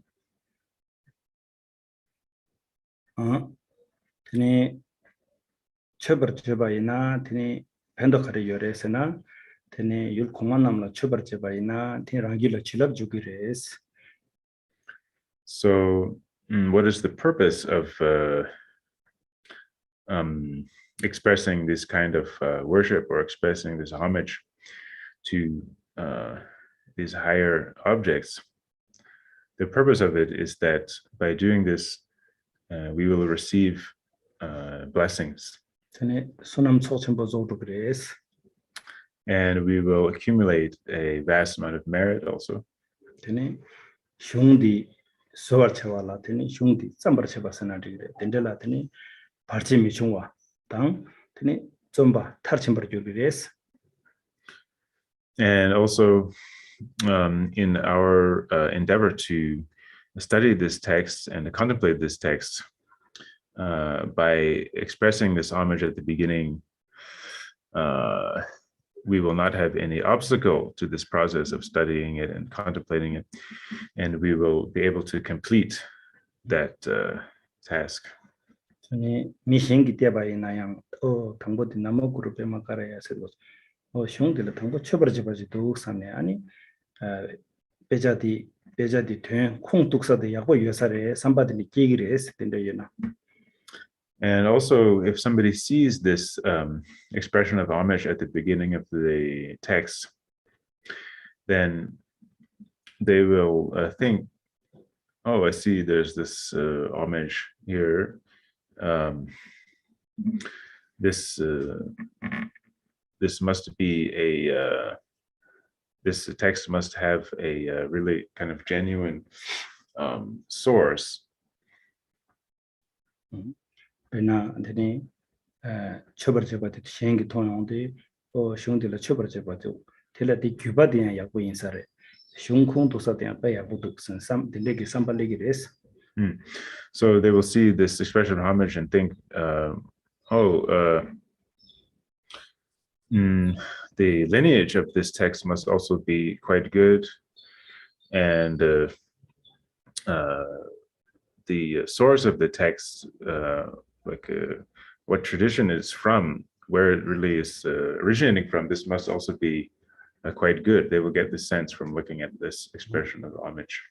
chabarcheba ina tene pendokare yoresena tene yulkumanamla chabarcheba ina tene rangila chilab jugires. So what is the purpose of expressing this kind of worship, or expressing this homage to these higher objects? The purpose of it is that by doing this, we will receive blessings. And we will accumulate a vast amount of merit also. And also in our endeavor to study this text and to contemplate this text, by expressing this homage at the beginning, we will not have any obstacle to this process of studying it and contemplating it, and we will be able to complete that task. And also, if somebody sees this expression of homage at the beginning of the text, then they will think, oh, I see there's this homage here. This must be a, this text must have a really kind of genuine source. So they will see this expression of homage and think, the lineage of this text must also be quite good, and the source of the text, what tradition is from, where it really is originating from, this must also be quite good. They will get the sense from looking at this expression of homage.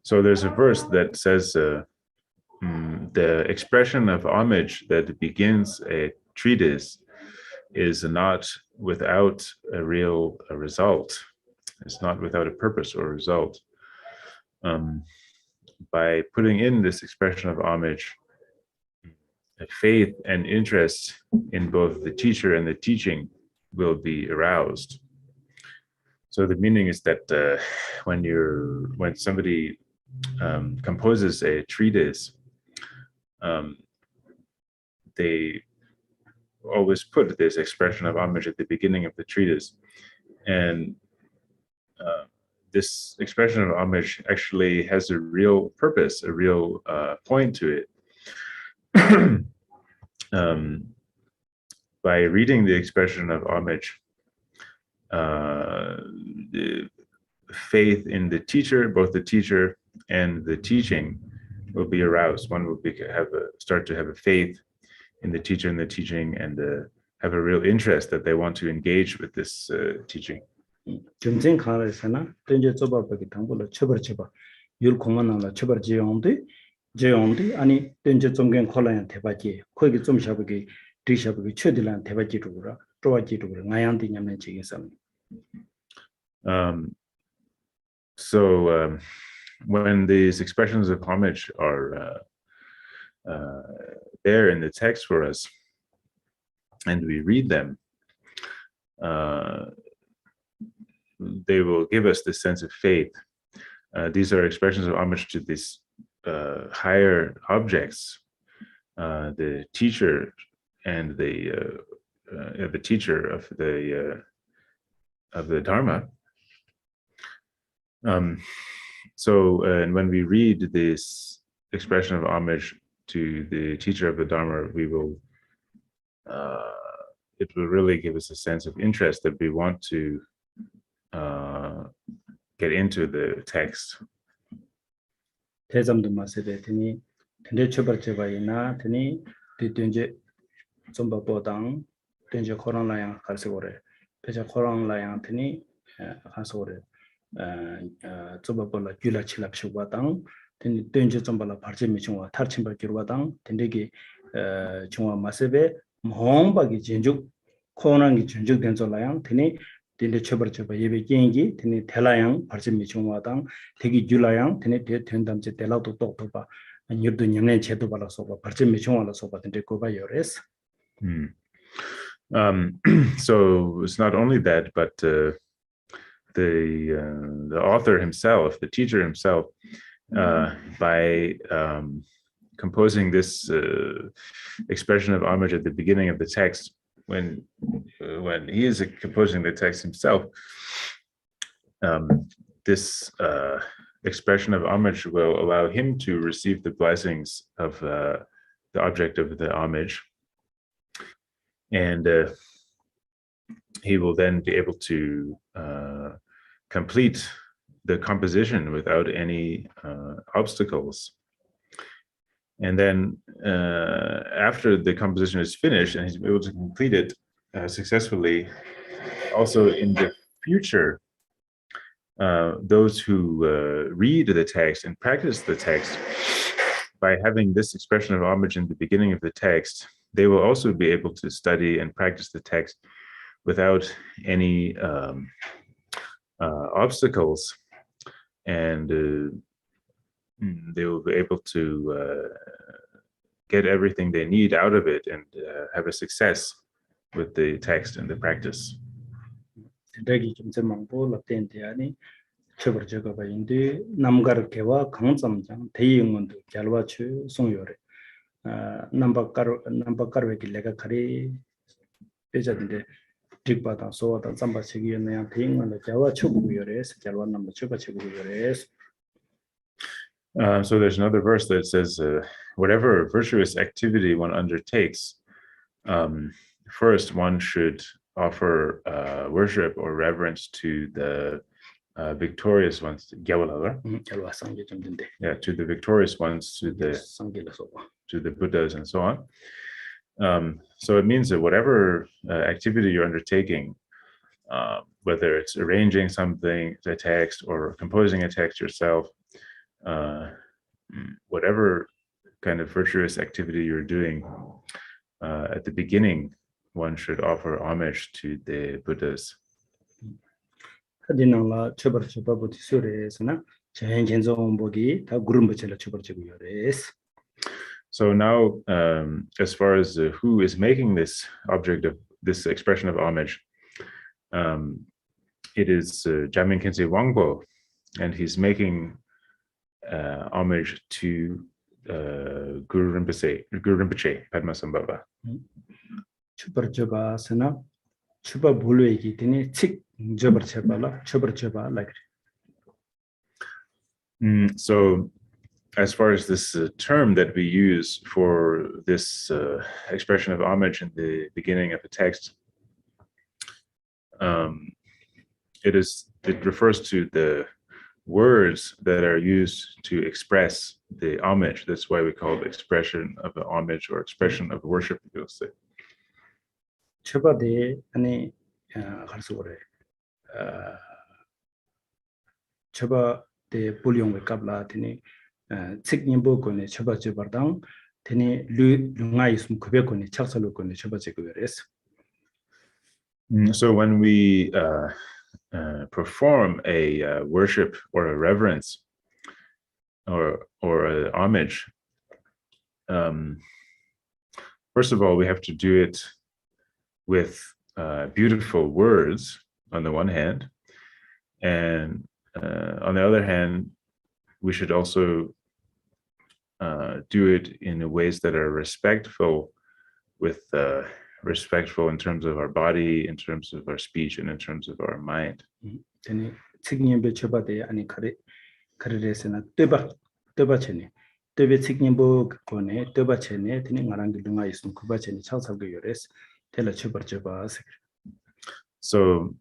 So there's a verse that says the expression of homage that begins a treatise is not without a real result. It's not without a purpose or result. By putting in this expression of homage, faith and interest in both the teacher and the teaching will be aroused. So the meaning is that when somebody composes a treatise, they always put this expression of homage at the beginning of the treatise, and this expression of homage actually has a real purpose, a real point to it. By reading the expression of homage, the faith in the teacher, both the teacher and the teaching, will be aroused. One will start to have a faith in the teacher and the teaching, and have a real interest that they want to engage with this teaching. 경쟁 가라서나 던져 줘봐기 당불로 쳐버쳐봐 율 공원나라 쳐버지용데 제용데 아니 던져 좀겐 콜라야 대바지 거기 좀 샤버기 디샤버기 쳐들란 대바지로라 쪼아지로라 나양디 냠네 지게서. So when these expressions of homage are there in the text for us, and we read them, they will give us this sense of faith. These are expressions of homage to these higher objects, the teacher and the teacher of the Dharma. And when we read this expression of homage to the teacher of the Dharma, we will it will really give us a sense of interest that we want to get into the text. 대zam도 마세베 되니 근데 처벌제바이나 되니 뒤든지 좀바보당 된지 코로나야 가서고래 배자 코로나야 되니 가서고래 좀바볼라 귤라칠랍시고바당 되니 된지 좀발라 바르제 미중와 탈침바 기르바당 된데기 중화 마세베 몽바기 전juk 코로나기 전juk 된절라양 되니 된데 처벌제바 예배 경기 되니 텔라양 바르제 미중와당 되기 귤라양 되니 된담제 텔라도 똑똑바 뉴도 냠네 제도 발라서 바르제 미중와라서 받는데 고바 요레스. So it's not only that, but the author himself, the teacher himself, by composing this expression of homage at the beginning of the text, when he is composing the text himself, this expression of homage will allow him to receive the blessings of the object of the homage. And he will then be able to complete the composition without any obstacles. And then after the composition is finished and he's able to complete it successfully, also in the future, those who read the text and practice the text, by having this expression of homage in the beginning of the text, they will also be able to study and practice the text without any obstacles, and they will be able to get everything they need out of it and have a success with the text and the practice. So there's another verse that says, whatever virtuous activity one undertakes, first one should offer worship or reverence to the victorious ones, to the victorious ones, to the Buddhas and so on. So it means that whatever activity you're undertaking, whether it's arranging something, a text, or composing a text yourself, whatever kind of virtuous activity you're doing, at the beginning, one should offer homage to the Buddhas. So now, as far as who is making this object of this expression of homage, It is Jamin Khyentse Wangpo, and he's making homage to Guru Rinpoche, Padmasambhava. Chubarjaba sana chuba bulwegi tini chik jabarchaba chubarjaba like. So, as far as this term that we use for this expression of homage in the beginning of the text, it refers to the words that are used to express the homage. That's why we call it expression of the homage or expression of worship, you'll say. Chubade ani harsore chuba de pulyong we kabla tini chik nyimbo ko ne chuba jibardang tini lungai sum khube ko ne chaksalo ko ne chuba jikuveres. So when we perform a worship or a reverence or a homage, first of all, we have to do it with beautiful words on the one hand, and on the other hand, we should also do it in ways that are respectful, with respectful in terms of our body, in terms of our speech, and in terms of our mind. Teni chiknyembe chubade ani kharesena teba chene tebe chiknyembo ko ne teba chene tini ngarang lungai sum khuba chene chaksal ge yores tela chubarjaba. So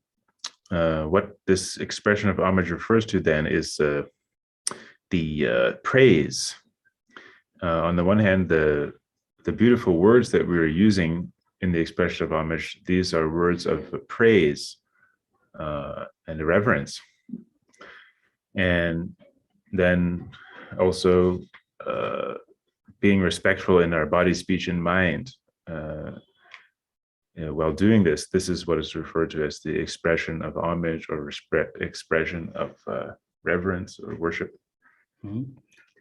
what this expression of homage refers to then is the praise. On the one hand, the beautiful words that we're using in the expression of homage, these are words of praise and reverence. And then also being respectful in our body, speech, and mind. While doing this, this is what is referred to as the expression of homage or expression of reverence or worship.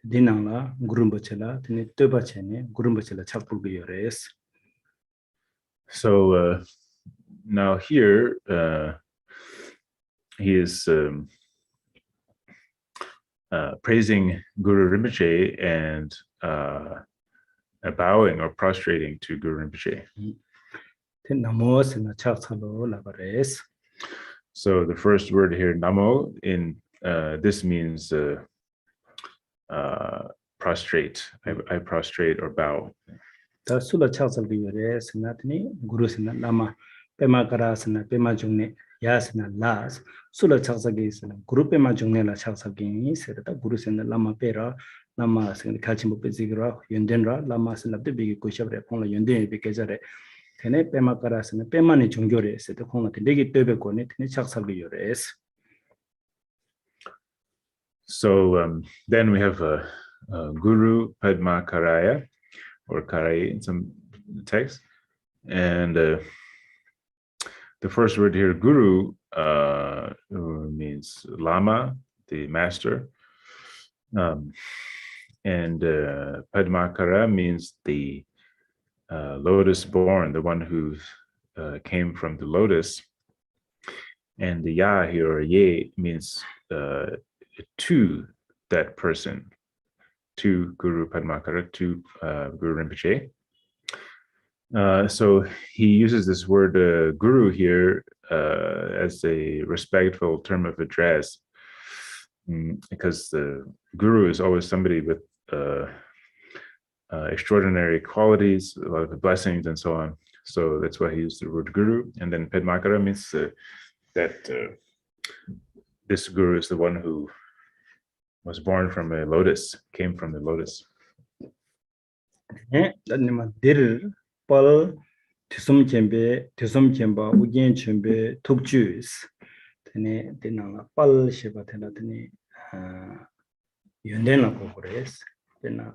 Dinangla gurumbachela tini teba chene gurumbachela chakpulge yores. So now here he is praising Guru Rinpoche and bowing or prostrating to Guru Rinpoche. So the first word here, Namo, in this means prostrate. I prostrate or bow. Sula chaksal ge yores natni guru sena lama pema karasena pema jungne yasena las sula chaksal ge sena guru pema jungne la chaksal ge serata guru sena lama pera lama sena kachimbo pezigra yondenra lama sena de bigi koshabre phongla yonden be kezare tene pema karasena pema ni jungyore seta khongla de legi tebe ko ne tene chaksal ge yores. So then we have Guru Padma Karaya, or Karai in some text. And the first word here, Guru, means Lama, the master. And Padmakara means the lotus born, the one who came from the lotus. And the Ya here, or Ye, means to that person, to Guru Padmakara, to Guru Rinpoche. So he uses this word Guru here as a respectful term of address, because the Guru is always somebody with extraordinary qualities, a lot of blessings and so on. So that's why he used the word Guru. And then Padmakara means that this Guru is the one who was born from a lotus, came from the lotus. Pal tisum chemba ugen chembe tukjus tene dinanga pal sheba tena tene yonden la kokores tena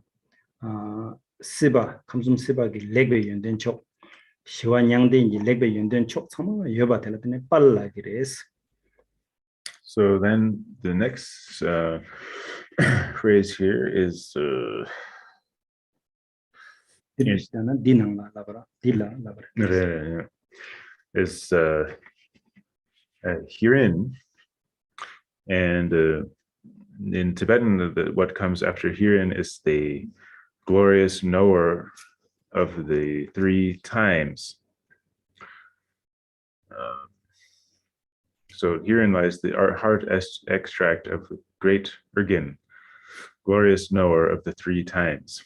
siba kamsum siba gi legbe yonden chok shiwa nyangde gi legbe yonden chok sama yoba tena tene pal la gires. So then the next phrase here is dinanga labra dilla labra is herein, and in Tibetan, what comes after herein is the glorious knower of the three times. So herein lies the heart extract of great Urgin, glorious knower of the three times.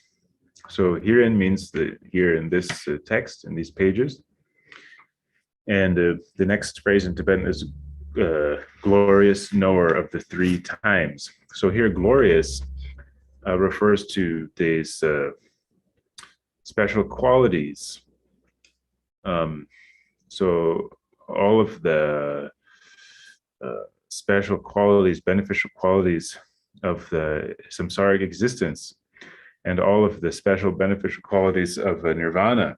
So herein means here in this text, in these pages. And the next phrase in Tibetan is glorious knower of the three times. So here glorious refers to these special qualities. So all of the special qualities, beneficial qualities of the samsaric existence, and all of the special beneficial qualities of nirvana.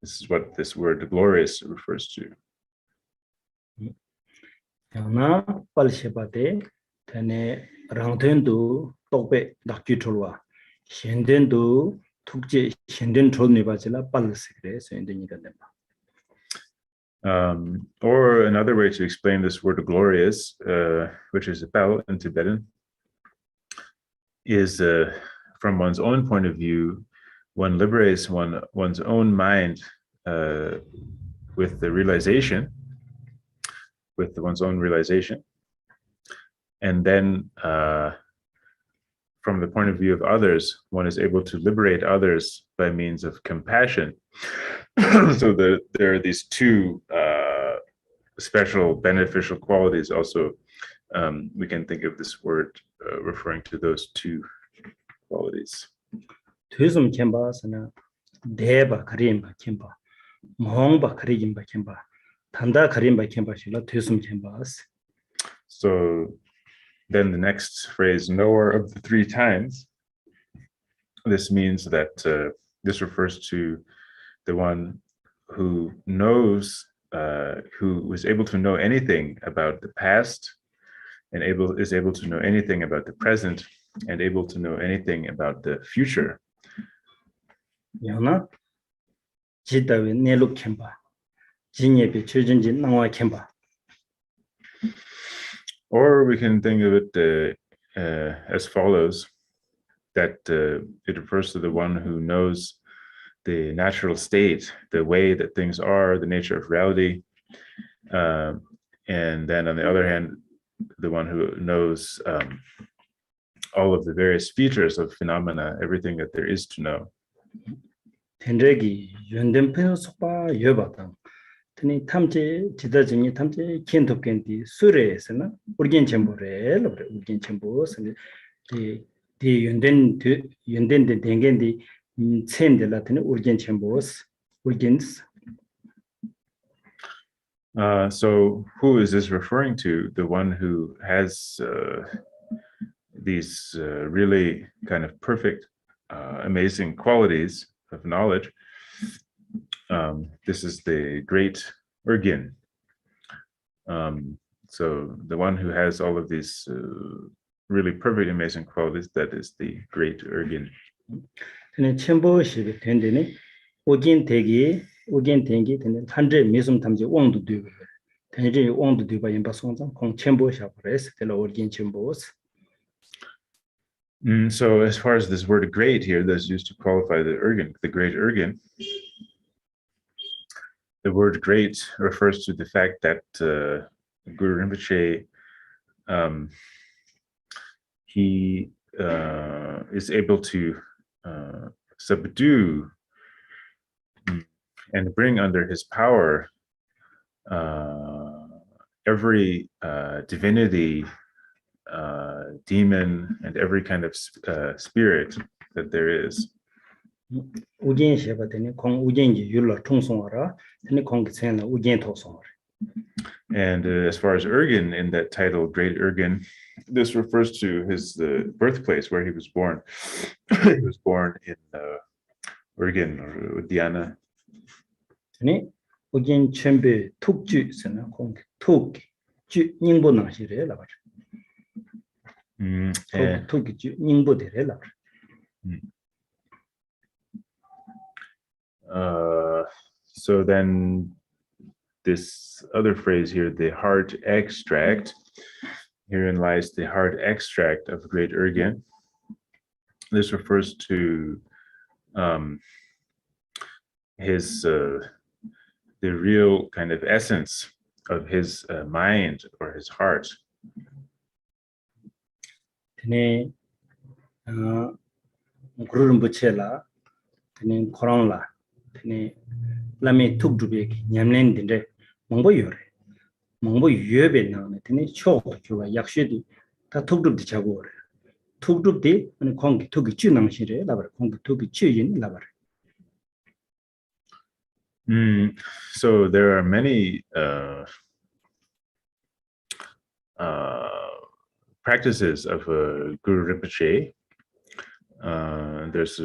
This is what this word glorious refers to. Yana palshepate tene rangtendu tokpe dakjutulwa shendendu tukje shenden cholni bachila palsikre so indeniga dema. Or another way to explain this word glorious, which is Pal in Tibetan, is from one's own point of view, one liberates one's own mind with the realization, with one's own realization, and then from the point of view of others, one is able to liberate others by means of compassion. So there are these two special beneficial qualities also. We can think of this word referring to those two qualities. Tüsum kemba sana deba karimba kemba mohongba karimba kemba tanda karimba kemba shila tüsum kembas. So then the next phrase, knower of the three times, this means that this refers to the one who knows, who was able to know anything about the past, and is able to know anything about the present, and able to know anything about the future. Yana jidawe nelu kemba jinyebi chujinji nangwa kemba. Or we can think of it as follows, that it refers to the one who knows the natural state, the way that things are, the nature of reality. And then on the other hand, the one who knows all of the various features of phenomena, everything that there is to know. Tenregi yundempen sopa yobatan. Tani tamche jidajini tamche kentopkendi suresena urgen chembore lobre urgen chembos di yunden de dengendi tsende latene urgen chembos urgens. So who is this referring to? The one who has these really kind of perfect, amazing qualities of knowledge. This is the great Urgin. So the one who has all of these really perfect, amazing qualities, that is the great Urgin. Tene chembo shibe tendene urgen tegi tene 100 misum tamje wongdu du. Tene wongdu du ba yimba songzang kong chembo shapres tela urgen chembos. So as far as this word great here that's used to qualify the Urgin, the great Urgin, the word great refers to the fact that Guru Rinpoche, he is able to subdue and bring under his power every divinity, demon, and every kind of spirit that there is. 우겐 셰바 되니 공 우겐지 율로 총송하라 되니 공 기체는 우겐 토송하라. And as far as Urgin, in that title, Great Urgin, this refers to his birthplace where he was born. He was born in Urgin or Uddiyana. 되니 우겐 쳔베 툭주스나 공 툭주 닝보나시래 라바. 툭주 닝보데래 라바. So then this other phrase here, the heart extract. Herein lies the heart extract of Great Urgyen. This refers to his the real kind of essence of his mind or his heart. Tene Guru Rinpoche la, tene Korang la, tene Lame Tukdrup Nyamlen dinde Mongbo yore. Mongbo yobe na tene chok chuba yakshwe di ta Tukdrup di chago ore. Tukdrup di kongi tuki chu nangshire labar, kongi tuki chu yin labar. So there are many practices of Guru Rinpoche. There's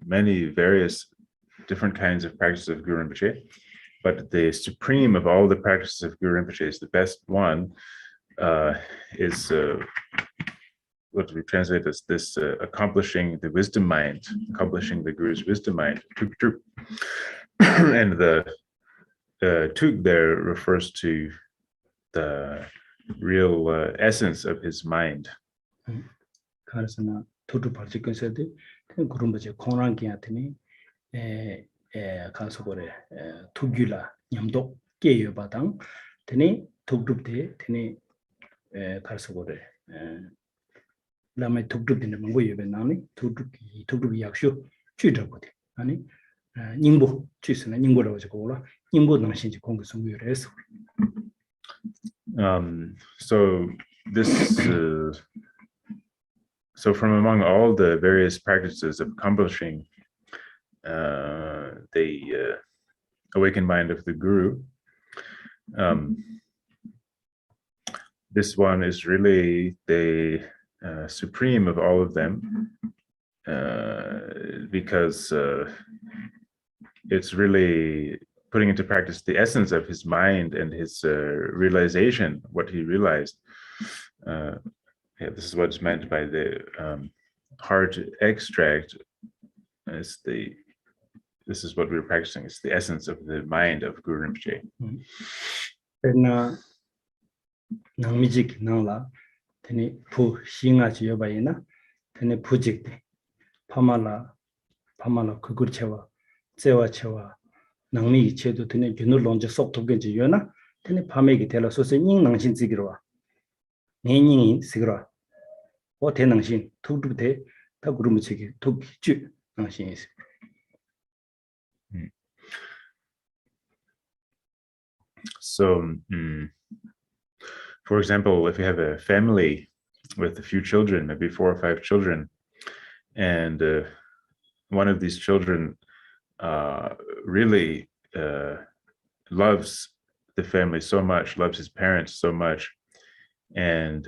many various different kinds of practices of Guru Rinpoche, but the supreme of all the practices of Guru Rinpoche is the best one, is what we translate as this accomplishing the wisdom mind, accomplishing the Guru's wisdom mind, Tukdrup. And the Tuk there refers to the real essence of his mind. Karasana Tukdrup Barché Künsel di Guru Rinpoche Kongrang Gyatini Kansogore Tugyula Nyamdok Geyo Badang Tene Tukdrup de Tene Kansogore Lame Tukdrup dine Mongbo yobe nani Tukdrup yakshu Chudra Ani Ningbo Chisana Ningbo Rawaja Kola Ningbo Nangshinji Kongo Songo Yores. So this so from among all the various practices of accomplishing the awakened mind of the Guru, this one is really the supreme of all of them, because it's really putting into practice the essence of his mind and his realization, what he realized. This is what's meant by the heart extract. This is what we're practicing. It's the essence of the mind of Guru Rinpoche. Nangmijik nangla, tene pu shinga chiyo bayina, tene pujik de, pamala kukur chewa, tsewa chewa, nangmi chedo tene gyunu longje sok togen chiyo na, tene pamegi tela sose nying nangshin zigirwa, nye nyingin zigirwa, o te nangshin, tukdrup te, ta Guru Rinpoche tuk chu nangshin isi. So, for example, if you have a family with a few children, maybe 4 or 5 children, and one of these children really loves the family so much, loves his parents so much, and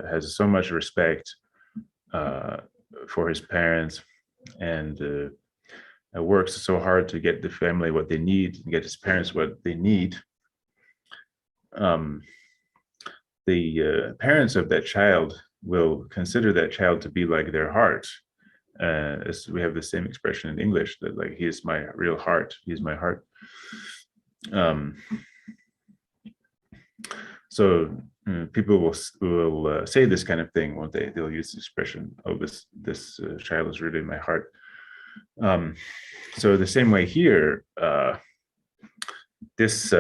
has so much respect for his parents, and works so hard to get the family what they need, and get his parents what they need. The parents of that child will consider that child to be like their heart. As we have the same expression in English, that like, he is my real heart, he is my heart. So people will say this kind of thing, won't they? They'll use the expression, oh, this child is really my heart. So the same way here, this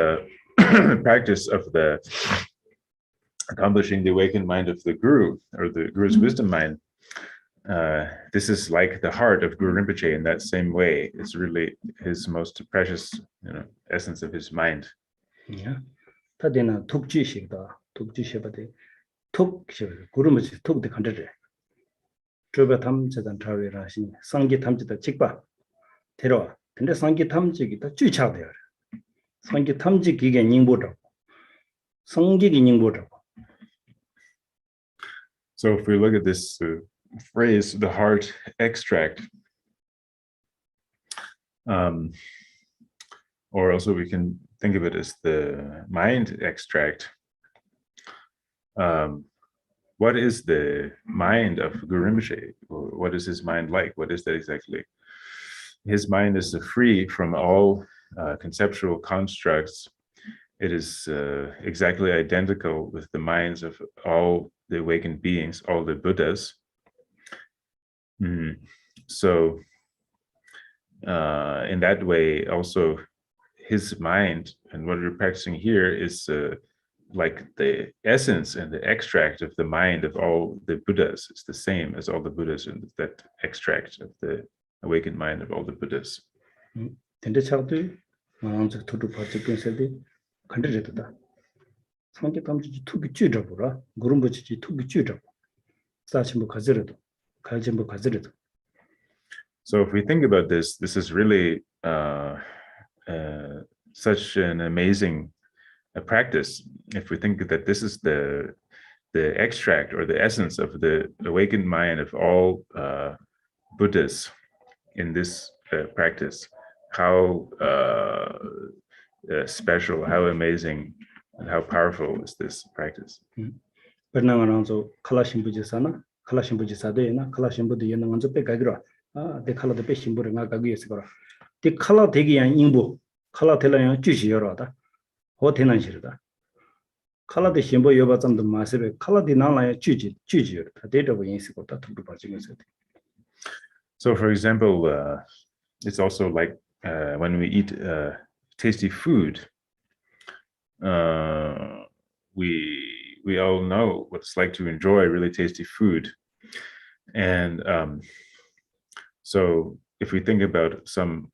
practice of the accomplishing the awakened mind of the Guru, or the Guru's wisdom mind, this is like the heart of Guru Rinpoche in that same way. It's really his most precious, essence of his mind. Yeah. Tadena tukji shikda, tukji shibade, tuk shibade, Guru Rinpoche tuk de kandere. Drupla 탐지단 trawe rashi, sangha 탐지다 직바 데려와. 근데 sangha 탐지기다 쥐차돼요. sangha 탐지 기계 닝보라고. 성기기 닝보라고. So if we look at this phrase, the heart extract, or also we can think of it as the mind extract. What is the mind of Guru Rinpoche? What is his mind like? What is that exactly? His mind is free from all conceptual constructs, it is exactly identical with the minds of all the awakened beings, all the Buddhas. So in that way, also his mind and what we're practicing here is like the essence and the extract of the mind of all the Buddhas. It's the same as all the Buddhas in that extract of the awakened mind of all the Buddhas. 근데 차도 tukdrup barché künsel 간드르다. 성격 감지 투기 쥐잡으라. 구름부지 투기 쥐잡. 사심부 가지르도. 갈진부 가지르도. So if we think about this, this is really such an amazing practice. If we think that this is the extract or the essence of the awakened mind of all Buddhas in this practice, how special, how amazing, and how powerful is this practice? 버나가나서 칼라신부지사나 칼라신부지사데나 칼라신부도 연능한서 빼가기로 데 칼라도 빼신부를 나가기 위해서 거라. 데 칼라 되기한 인부 칼라 될라야 주시여라다. 호테난 싫다. 칼라데 신부 여바 좀더 마세베 칼라디 나라야 주지여. 데더고 인식고다 tukdrup barché künsel. So for example, it's also like when we eat tasty food, we all know what it's like to enjoy really tasty food. And so if we think about some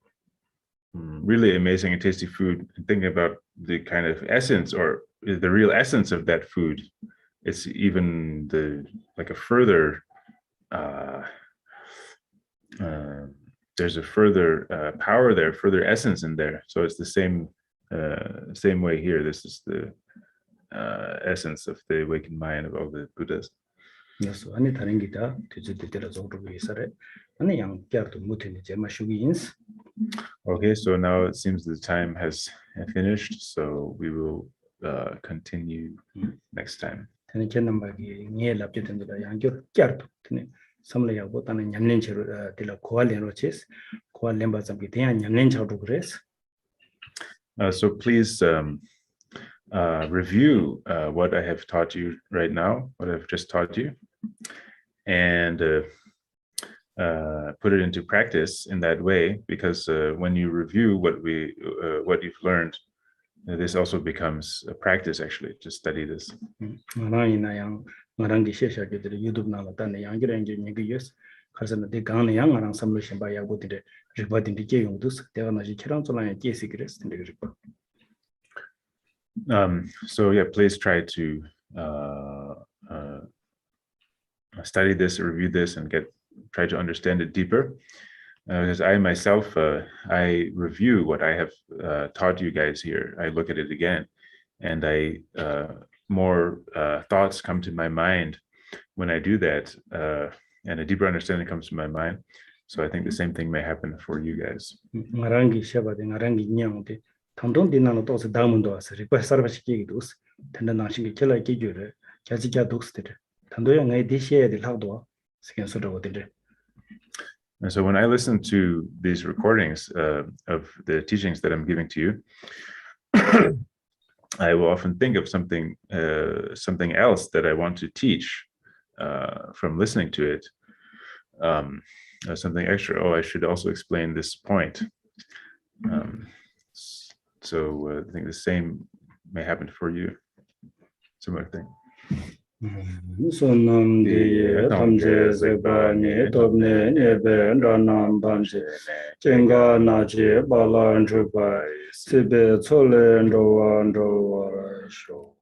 really amazing and tasty food, and think about the kind of essence or the real essence of that food, it's even like a further there's a further power there, further essence in there. So it's the same way here. This is the essence of the awakened mind of all the Buddhas. Yes, ani 다른 기다 되지들라 정도로 있어래. 아니 양 깨도 못했네. 제마 슈기인스. Okay, so now it seems the time has finished, so we will continue next time. 저는 견남바기 니에 랍제된다 양교 깨도 되네. 삼례하고 다는 냠nen체로 들라 고알렌로 체스. 고알렌바 잡기 대한 냠nen차도 그래서. So please review what I have taught you right now, what I've just taught you, and put it into practice in that way, because when you review what you've learned, this also becomes a practice actually to study this. YouTube 나왔다네 양기랑 이제 얘기였어. 그래서 내 강의 양아랑 삼루신 바야고 되게 리바딘 디게 용도 내가 나지 처럼처럼 계시 그랬어. So yeah, please try to study this, review this, and try to understand it deeper. Because I myself, I review what I have taught you guys here. I look at it again, and more thoughts come to my mind when I do that, and a deeper understanding comes to my mind. So I think the same thing may happen for you guys. ngarangi shebade ngarangi nyangde tangdong dinano tos damon do as request service ki dos tanda nashing kela ki jure jajiga doxter tandoya ngai dishe de lagdo sken so do de. And so when I listen to these recordings of the teachings that I'm giving to you, I will often think of something else that I want to teach from listening to it. Something extra. Oh, I should also explain this point. So I think the same may happen for you. Similar thing. Sonam tamje zeba ne tobne ne ben ranam banje jenga na je balan chubai sibe chole ndo ando sho